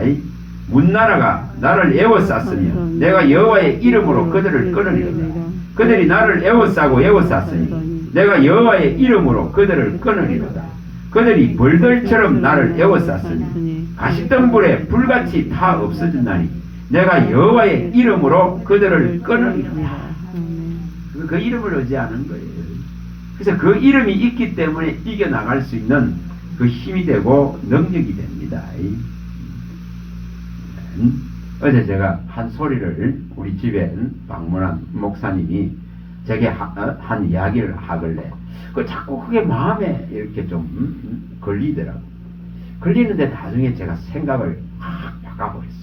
문나라가 나를 에워쌌으며 내가 여호와의 이름으로 그들을 끊으리로다. 그들이 나를 에워싸고 에워쌌으니 내가 여호와의 이름으로 그들을 끊으리로다. 그들이 벌들처럼 나를 에워쌌으니 가시덤불에 불같이 다 없어진다니 내가 여호와의 이름으로 그들을 끊으리로다. 그 이름을 의지하는 거예요. 그래서 그 이름이 있기 때문에 이겨나갈 수 있는 그 힘이 되고 능력이 됩니다. 어제 제가 한 소리를 우리 집에 방문한 목사님이 제게 한 이야기를 하길래 그 자꾸 그게 마음에 이렇게 좀 걸리더라고. 걸리는데 나중에 제가 생각을 확 바꿔버렸어요.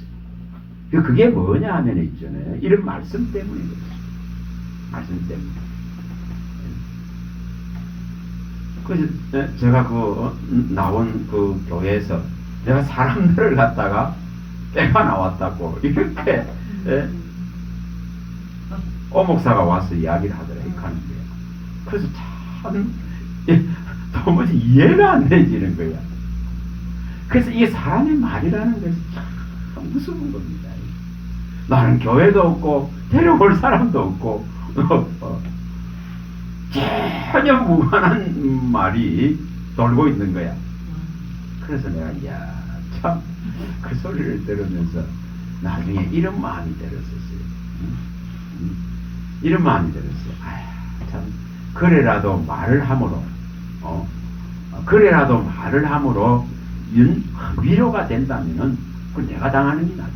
그게 뭐냐 하면 있잖아요. 이런 말씀 때문에 그렇죠. 말씀 때문에. 그래서 제가 나온 그 교회에서 내가 사람들을 갖다가 때가 나왔다고 이렇게 오목사가 와서 이야기를 하더라 하는데요. 그래서 참 도무지 이해가 안 되지는 거야. 그래서 이게 사람의 말이라는 것이 참 무서운 겁니다. 나는 교회도 없고 데려올 사람도 없고 전혀 무관한 말이 돌고 있는 거야. 그래서 내가 참 그 소리를 들으면서 나중에 이런 마음이 들었었어요. 이런 마음이 들었어요. 참 그래라도 말을 함으로 그래라도 말을 함으로 위로가 된다면은 그 내가 당하는 게 낫지.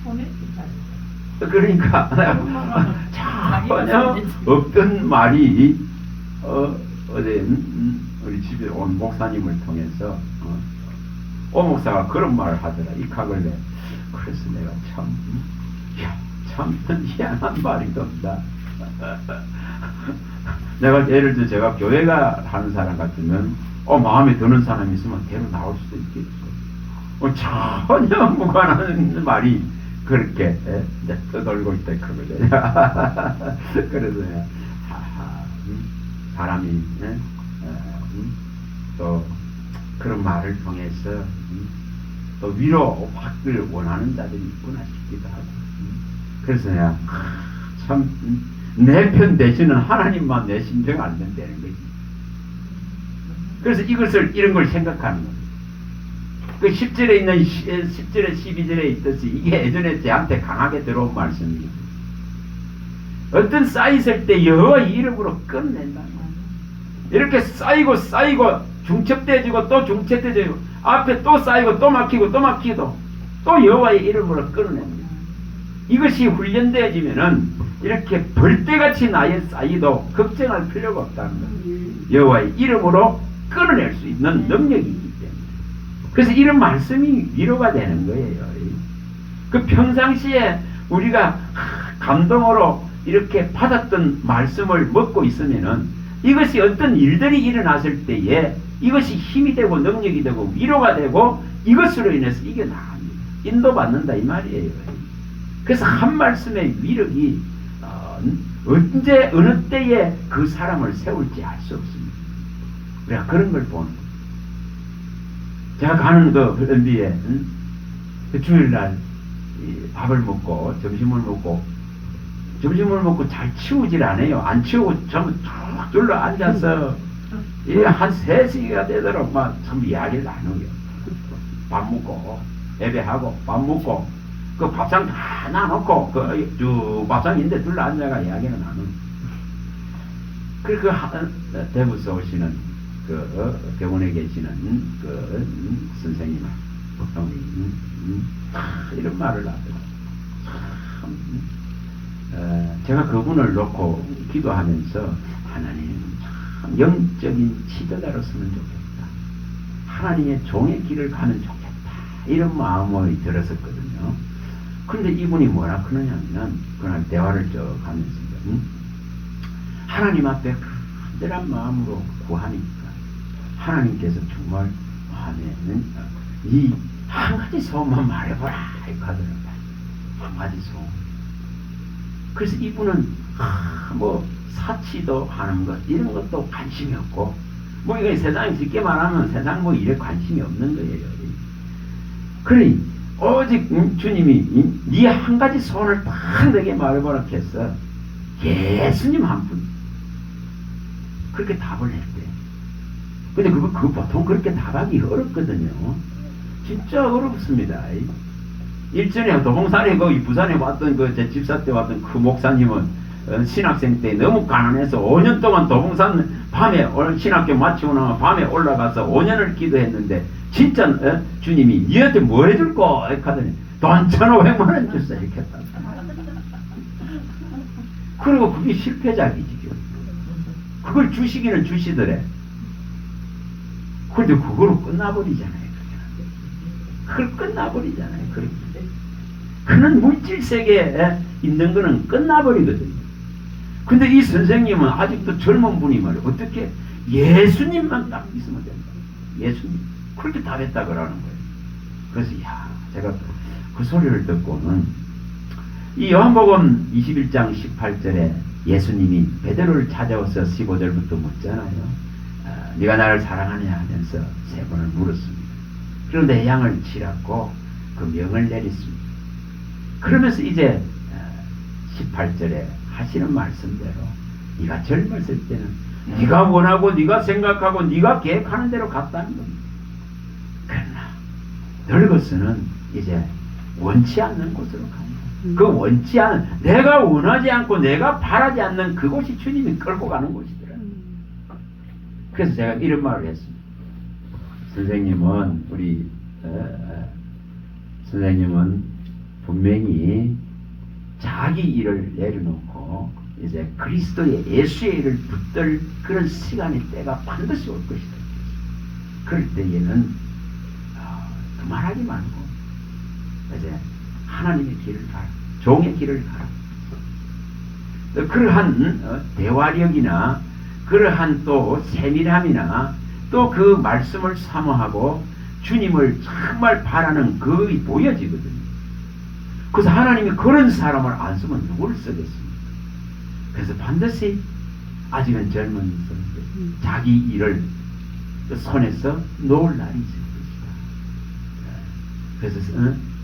손에 그러니까 전혀 없던 말이 어제 우리 집에 온 목사님을 통해서 오목사가 그런 말을 하더라. 이카글래. 그래서 내가 참 희한한 말이 돈다. 내가 예를 들어 제가 교회가 하는 사람 같으면 마음에 드는 사람이 있으면 대로 나올 수도 있겠죠. 전혀 무관한 말이 그렇게 떠돌고 있다 그러거든요. 그래서 내가 사람이 또 그런 말을 통해서 또 위로받기를 원하는 자들이 있구나 싶기도 하고. 그래서 내가 참 내 편 되시는 하나님만 내 심정을 알면 되는 거지. 그래서 이런 걸 생각하는 거예요. 그 10절에 있는 10절에 12절에 있듯이 이게 예전에 제한테 강하게 들어온 말씀이에요. 어떤 쌓였을 때 여호와의 이름으로 끊어낸다. 이렇게 쌓이고 중첩돼지고 또 중첩돼지고 앞에 또 쌓이고 또 막히고 또 막히고 또 여호와의 이름으로 끊어냅니다. 이것이 훈련되어지면은 이렇게 벌떼같이 나에 쌓이도 걱정할 필요가 없다는 거예요. 여호와의 이름으로 끊어낼 수 있는 능력이 있기 때문에. 그래서 이런 말씀이 위로가 되는 거예요. 그 평상시에 우리가 감동으로 이렇게 받았던 말씀을 먹고 있으면은 이것이 어떤 일들이 일어났을 때에 이것이 힘이 되고 능력이 되고 위로가 되고 이것으로 인해서 이겨나갑니다. 인도받는다 이 말이에요. 그래서 한 말씀의 위력이 언제 어느 때에 그 사람을 세울지 알 수 없습니다. 우리가 그런 걸 보는 거예요. 제가 가는 그 MB에 그 주일날 밥을 먹고 점심을 먹고 잘 치우질 않아요. 안 치우고 전부 쭉 둘러 앉아서 한 3시가 되도록 막 전부 이야기를 나누어요. 밥 먹고 예배하고 밥 먹고 그 밥상 다 놔놓고 그 밥상인데 둘러 앉아가 이야기를 나누는. 그 대구에서 오시는 그 병원에 계시는 그 선생님 이런 말을 하더라고요. 제가 그분을 놓고 기도하면서 하나님 참 영적인 지도자로서는 좋겠다. 하나님의 종의 길을 가면 좋겠다. 이런 마음이 들었었거든요. 그런데 이분이 뭐라 그러냐면 그날 대화를 쭉 하면서 하나님 앞에 간절한 마음으로 구하니까 하나님께서 정말 마음에는 이 한 가지 소원만 말해보라 이렇게 하더라고요. 한 가지 소원. 그래서 이분은 뭐 사치도 하는 것 이런 것도 관심이 없고 뭐 이거 세상에 쉽게 말하면 세상 뭐 일에 관심이 없는 거예요. 그러니 오직 주님이 네 한 가지 소원을 딱 내게 말해보라 했어. 예수님 한 분. 그렇게 답을 했대. 근데 그거 보통 그렇게 답하기 어렵거든요. 진짜 어렵습니다. 일전에 도봉산에 거기 부산에 왔던 그 제 집사 때 왔던 그 목사님은 신학생 때 너무 가난해서 5년 동안 도봉산 밤에 신학교 마치고 나면 밤에 올라가서 5년을 기도했는데 진짜 주님이 니한테 뭐 해줄 거? 이렇게 하더니 돈 1,500만 원 줬어 이렇게 했다. 그리고 그게 실패작이지. 그걸 주시기는 주시더래. 그런데 그거로 끝나버리잖아요. 그걸 끝나버리잖아요. 그는 물질 세계에 있는 거는 끝나버리거든요. 근데 이 선생님은 아직도 젊은 분이 말이에요. 어떻게 예수님만 딱 있으면 된다. 예수님. 그렇게 답했다 그러는 거예요. 그래서 제가 그 소리를 듣고는 이 요한복음 21장 18절에 예수님이 베드로를 찾아와서 15절부터 묻잖아요. 네가 나를 사랑하느냐 하면서 3번을 물었습니다. 그리고 내 양을 치라고 그 명을 내렸습니다. 그러면서 이제 18절에 하시는 말씀대로 네가 젊었을 때는 네가 원하고 네가 생각하고 네가 계획하는 대로 갔다는 겁니다. 그러나 늙어서는 이제 원치 않는 곳으로 갑니다. 그 원치 않은 내가 원하지 않고 내가 바라지 않는 그곳이 주님이 끌고 가는 곳이더라고요. 그래서 제가 이런 말을 했습니다. 선생님은 선생님은 분명히 자기 일을 내려놓고 이제 그리스도의 예수의 일을 붙들 그런 시간의 때가 반드시 올 것이다. 그럴 때에는 그만하지 말고 이제 하나님의 길을 가라. 종의 길을 가라. 그러한 대화력이나 그러한 또 세밀함이나 또 그 말씀을 사모하고 주님을 정말 바라는 그게 보여지거든요. 그래서 하나님이 그런 사람을 안 쓰면 누구를 쓰겠습니까? 그래서 반드시 아직은 젊은 자기 일을 손에서 놓을 날이 있을 것이다. 그래서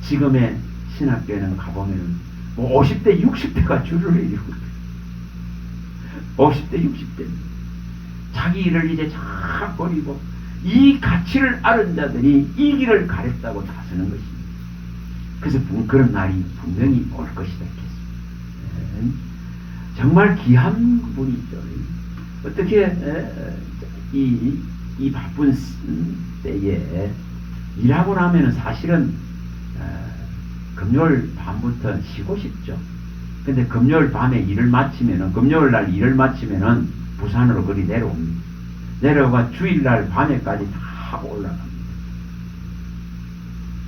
지금의 신학교에는 가보면 뭐 50대 60대가 줄을 이루고 50대 60대 자기 일을 이제 쫙 버리고 이 가치를 아는 자들이 이 길을 가렸다고 다스는 것입니다. 그래서 그런 날이 분명히 올 것이다. 정말 귀한 분이죠. 어떻게 이 바쁜 때에 일하고 나면은 사실은 금요일 밤부터 쉬고 싶죠. 근데 금요일 밤에 일을 마치면은, 금요일 날 일을 마치면은 부산으로 거리 내려옵니다. 내려가 주일날 밤에까지 다 하고 올라갑니다.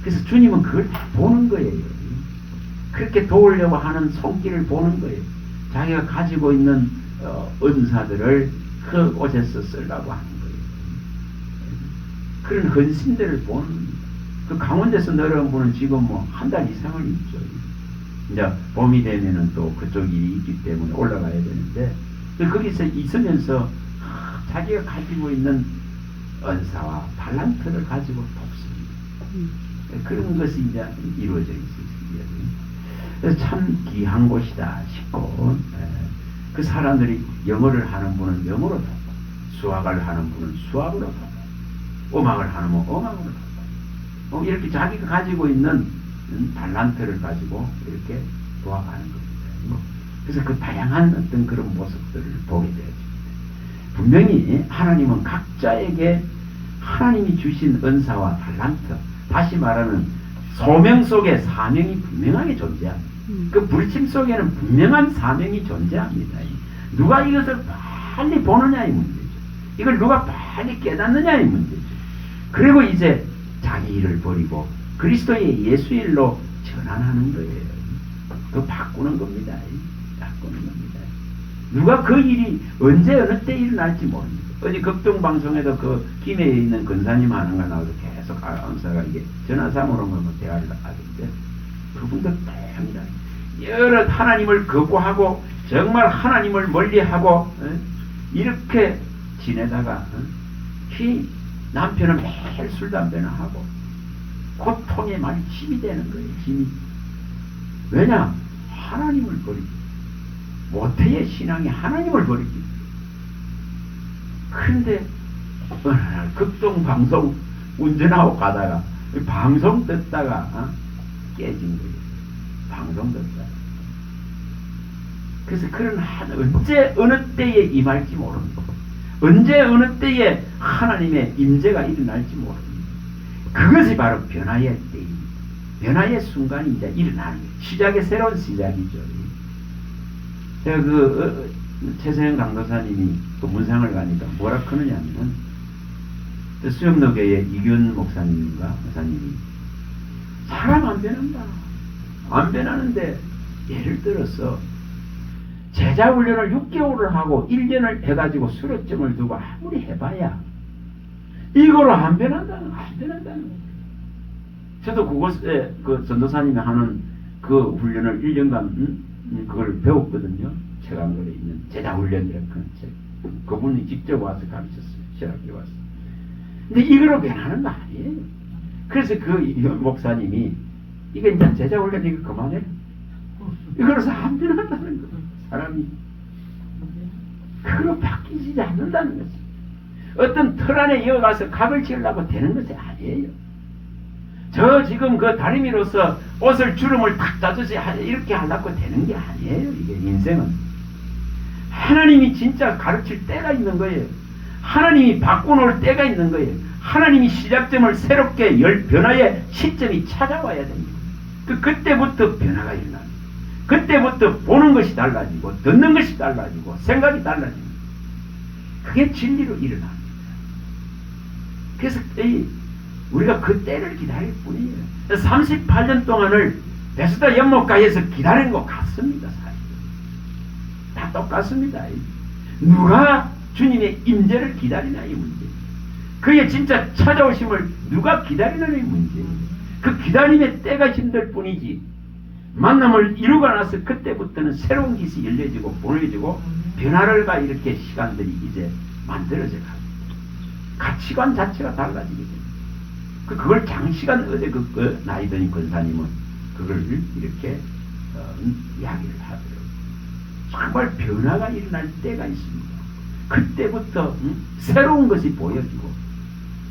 그래서 주님은 그걸 다 보는 거예요. 그렇게 도우려고 하는 손길을 보는 거예요. 자기가 가지고 있는 은사들을 그 옷에서 쓰려고 하는 거예요. 그런 헌신들을 보는 겁니다. 그 강원도에서 내려온 분은 지금 뭐 한 달 이상을 있죠. 이제 봄이 되면은 또 그쪽 일이 있기 때문에 올라가야 되는데, 거기서 있으면서 자기가 가지고 있는 은사와 달란트를 가지고 돕습니다. 그런 것이 이제 이루어져 있습니다. 그래서 참 귀한 곳이다 싶고, 그 사람들이 영어를 하는 분은 영어로 돕고, 수학을 하는 분은 수학으로 돕고, 음악을 하는 분은 음악으로 돕고, 이렇게 자기가 가지고 있는 달란트를 가지고 이렇게 도와가는 겁니다. 그래서 그 다양한 어떤 그런 모습들을 보게 되어집니다. 분명히 하나님은 각자에게 하나님이 주신 은사와 달란트, 다시 말하는 소명 속에 사명이 분명하게 존재합니다. 그 부르심 속에는 분명한 사명이 존재합니다. 누가 이것을 빨리 보느냐의 문제죠. 이걸 누가 빨리 깨닫느냐의 문제죠. 그리고 이제 자기 일을 버리고 그리스도의 예수 일로 전환하는 거예요. 그 바꾸는 겁니다. 바꾸는 겁니다. 누가 그 일이 언제 어느 때 일어날지 모릅니다. 어제 극동방송에도 그 김해에 있는 근사님 하는 거 나와서 계속 강사가 이게 전화상으로 뭐 대화를 하던데, 그분도 다양합니다. 여러 하나님을 거부하고 정말 하나님을 멀리하고 이렇게 지내다가 이 남편은 매일 술 담배나 하고 고통에 많이 힘이 되는 거예요. 힘이. 왜냐? 하나님을 버리기. 모태의 신앙이 하나님을 버리기. 그런데 어느 날 극동방송 운전하고 가다가 방송 듣다가 깨진 거예요. 방송 듣다가. 그래서 그런 언제 어느 때에 임할지 모릅니다. 언제 어느 때에 하나님의 임재가 일어날지 모릅니다. 그것이 바로 변화의 때입니다. 변화의 순간이 이제 일어나는 거예요. 시작의 새로운 시작이죠. 제가 최세영 강도사님이 그 문상을 가니까 뭐라 그러냐면은, 수영로교의 이균 목사님과 목사님이 사람 안 변한다. 안 변하는데, 예를 들어서 제자훈련을 6개월을 하고 1년을 해가지고 수료증을 두고 아무리 해봐야 이거로 안 변한다는 거예요. 저도 그곳에 그 전도사님이 하는 그 훈련을 1년간 그걸 배웠거든요. 체감거리에 있는 제자훈련이라는 그런 책. 그분이 직접 와서 가르쳤어요. 신학교 와서. 근데 이거로 변하는 거 아니에요. 그래서 그 목사님이 이게 이제 제자훈련 이거 그만해. 이거로서 안 변한다는 거예요. 사람이. 그거 바뀌지 않는다는 거죠. 어떤 틀 안에 이어가서 각을 지으려고 되는 것이 아니에요. 저 지금 그 다리미로서 옷을 주름을 탁 짜듯이 이렇게 하려고 되는 게 아니에요. 이게 인생은. 하나님이 진짜 가르칠 때가 있는 거예요. 하나님이 바꿔놓을 때가 있는 거예요. 하나님이 시작점을 새롭게 열 변화의 시점이 찾아와야 됩니다. 그때부터 변화가 일어납니다. 그때부터 보는 것이 달라지고 듣는 것이 달라지고 생각이 달라집니다. 그게 진리로 일어납니다. 그래서 우리가 그 때를 기다릴 뿐이에요. 38년 동안을 베스다 연못가에서 기다린 것 같습니다. 사실 다 똑같습니다. 누가 주님의 임재를 기다리냐의 문제, 그의 진짜 찾아오심을 누가 기다리느냐의 문제. 그 기다림의 때가 힘들 뿐이지, 만남을 이루고 나서 그때부터는 새로운 길이 열려지고 보여지고 변화를가 이렇게 시간들이 이제 만들어져 갑니다. 가치관 자체가 달라지게 됩니다. 그걸 장시간 어제 그 나이드니 권사님은 그걸 이렇게 이야기를 하더라고요. 정말 변화가 일어날 때가 있습니다. 그때부터 새로운 것이 보여지고,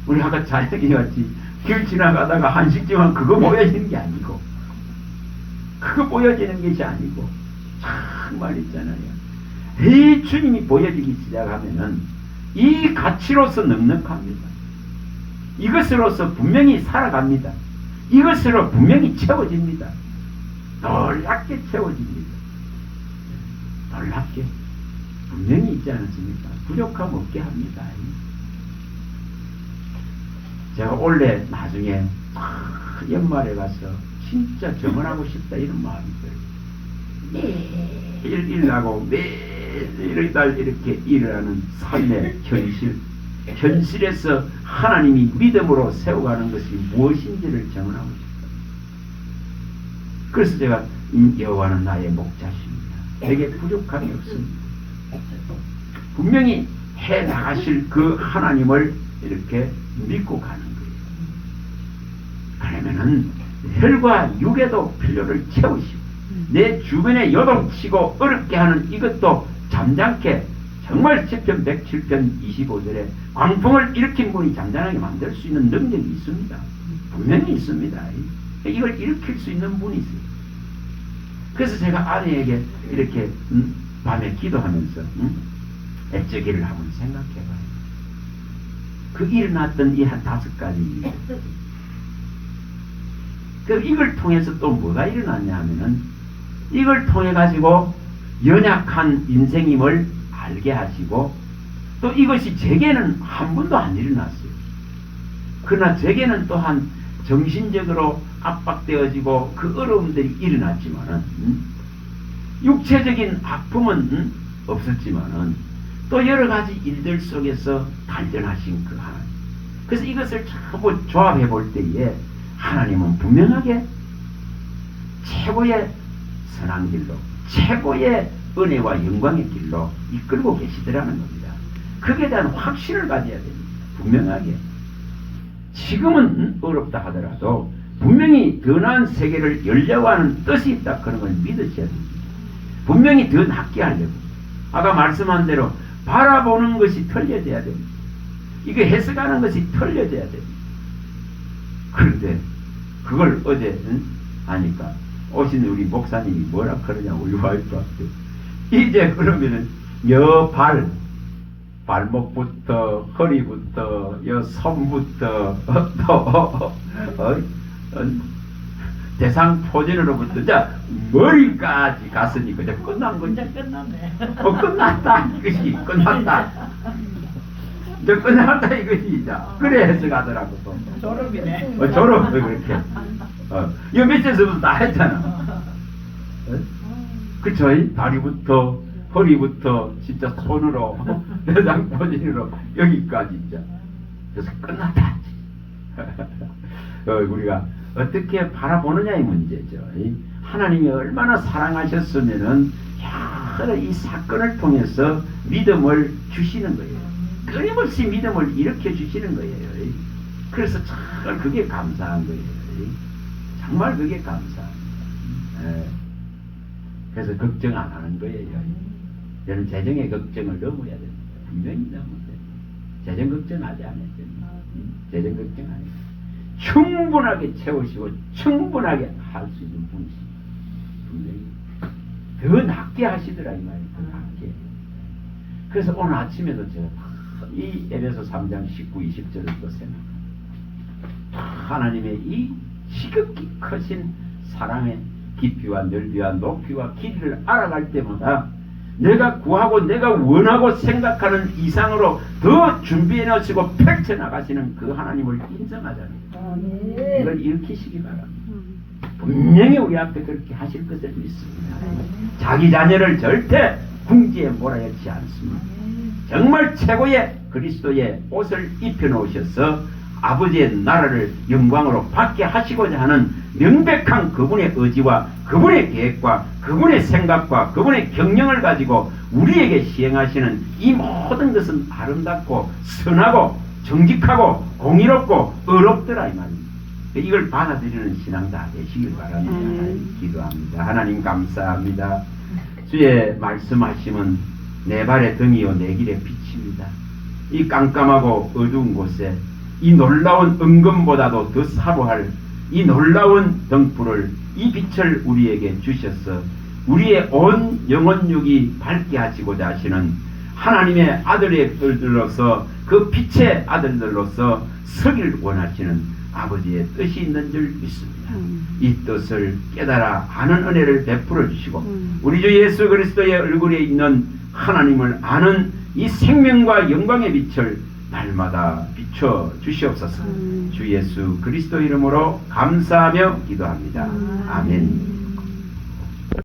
우리 아까 자연이 같이 길 지나가다가 한식집은 그거 보여지는 게 아니고, 그거 보여지는 것이 아니고, 정말 있잖아요. 이 주님이 보여지기 시작하면은 이 가치로서 넉넉합니다. 이것으로서 분명히 살아갑니다. 이것으로 분명히 채워집니다. 놀랍게 채워집니다. 놀랍게 분명히 있지 않습니까? 부족함 없게 합니다. 제가 원래 나중에 연말에 가서 진짜 정언하고 싶다 이런 마음이 들어요. 매일 일하고 매일 날 이렇게 일하는 삶의 현실에서 하나님이 믿음으로 세워가는 것이 무엇인지를 정언하고 싶다. 그래서 제가 여호와는 나의 목자십니다. 내게 부족함이 없습니다. 분명히 해 나가실 그 하나님을 이렇게 믿고 가는 거예요. 그러면은 혈과 육에도 필요를 채우시고 내 주변에 요동치고 어렵게 하는 이것도 잠잠케 정말 시편 107편 25절에 광풍을 일으킨 분이 잠잠하게 만들 수 있는 능력이 있습니다. 분명히 있습니다. 이걸 일으킬 수 있는 분이 있어요. 그래서 제가 아내에게 이렇게 밤에 기도하면서 애적이를 한번 생각해봐요. 그 일어났던 이 한 5가지 일. 그 이걸 통해서 또 뭐가 일어났냐 하면은 이걸 통해 가지고 연약한 인생임을 알게 하시고 또 이것이 제게는 한 번도 안 일어났어요. 그러나 제게는 또한 정신적으로 압박되어지고 그 어려움들이 일어났지만은 육체적인 아픔은 없었지만은 또 여러 가지 일들 속에서 단련하신 그 하나님. 그래서 이것을 전부 조합해 볼 때에 하나님은 분명하게 최고의 선한 길로 최고의 은혜와 영광의 길로 이끌고 계시더라는 겁니다. 그에 대한 확신을 가져야 됩니다. 분명하게. 지금은 어렵다 하더라도 분명히 더 나은 세계를 열려고 하는 뜻이 있다. 그런 걸 믿으셔야 됩니다. 분명히 더 낫게 하려고. 아까 말씀한 대로 바라보는 것이 틀려져야 됩니다. 이거 해석하는 것이 틀려져야 됩니다. 그런데 그걸 어제 하니까 오신 우리 목사님이 뭐라 그러냐 우리 와이프한테 이제 그러면은 여 발목부터 허리부터 여 손부터 또 대상 포진으로부터 자 머리까지 갔으니까 이제 끝난 거지. 이제 끝났네. 끝났다 이것이 끝났다. 이제 끝났다 이것이 이제 그래 해석하더라고 또. 졸업이네. 졸업 그렇게. 이 밑에서부터 다 했잖아. 그쵸? 다리부터 허리부터 진짜 손으로 대상 포진으로 여기까지 이제 그래서 끝났다. 우리가 어떻게 바라보느냐의 문제죠. 하나님이 얼마나 사랑하셨으면은 이 사건을 통해서 믿음을 주시는 거예요. 끊임없이 믿음을 일으켜 주시는 거예요. 그래서 참 그게 감사한 거예요. 정말 그게 감사한 거예요. 그래서 걱정 안 하는 거예요. 저는 재정의 걱정을 넘어야 됩니다. 분명히 넘어야 됩니다. 재정 걱정하지 않아야 됩니다. 재정 걱정 안 해요. 충분하게 채우시고 충분하게 할 수 있는 분이시 분명히 더 낫게 하시더라 이 말이에요. 더 낫게. 그래서 오늘 아침에도 제가 이 에베소 3장 19, 20절을 또 생각합니다. 하나님의 이 지극히 크신 사랑의 깊이와 넓이와 높이와 길이를 알아갈 때마다 내가 구하고 내가 원하고 생각하는 이상으로 더 준비해 놓으시고 펼쳐 나가시는 그 하나님을 인정하자는 이걸 일으키시기 바랍니다. 분명히 우리 앞에 그렇게 하실 것을 믿습니다. 자기 자녀를 절대 궁지에 몰아넣지 않습니다. 정말 최고의 그리스도의 옷을 입혀 놓으셔서 아버지의 나라를 영광으로 받게 하시고자 하는 명백한 그분의 의지와 그분의 계획과 그분의 생각과 그분의 경영을 가지고 우리에게 시행하시는 이 모든 것은 아름답고 선하고 정직하고 공의롭고 의롭더라 이 말입니다. 이걸 받아들이는 신앙 다 되시길 바랍니다. 기도합니다. 하나님 감사합니다. 주의 말씀하심은 내 발의 등이요 내 길의 빛입니다. 이 깜깜하고 어두운 곳에 이 놀라운 은금보다도 더 사모할 이 놀라운 등불을 이 빛을 우리에게 주셔서 우리의 온 영혼육이 밝게 하시고자 하시는 하나님의 아들들로서 그 빛의 아들들로서 서길 원하시는 아버지의 뜻이 있는 줄 믿습니다. 이 뜻을 깨달아 아는 은혜를 베풀어 주시고 우리 주 예수 그리스도의 얼굴에 있는 하나님을 아는 이 생명과 영광의 빛을 날마다 비춰 주시옵소서. 주 예수 그리스도 이름으로 감사하며 기도합니다. 아멘.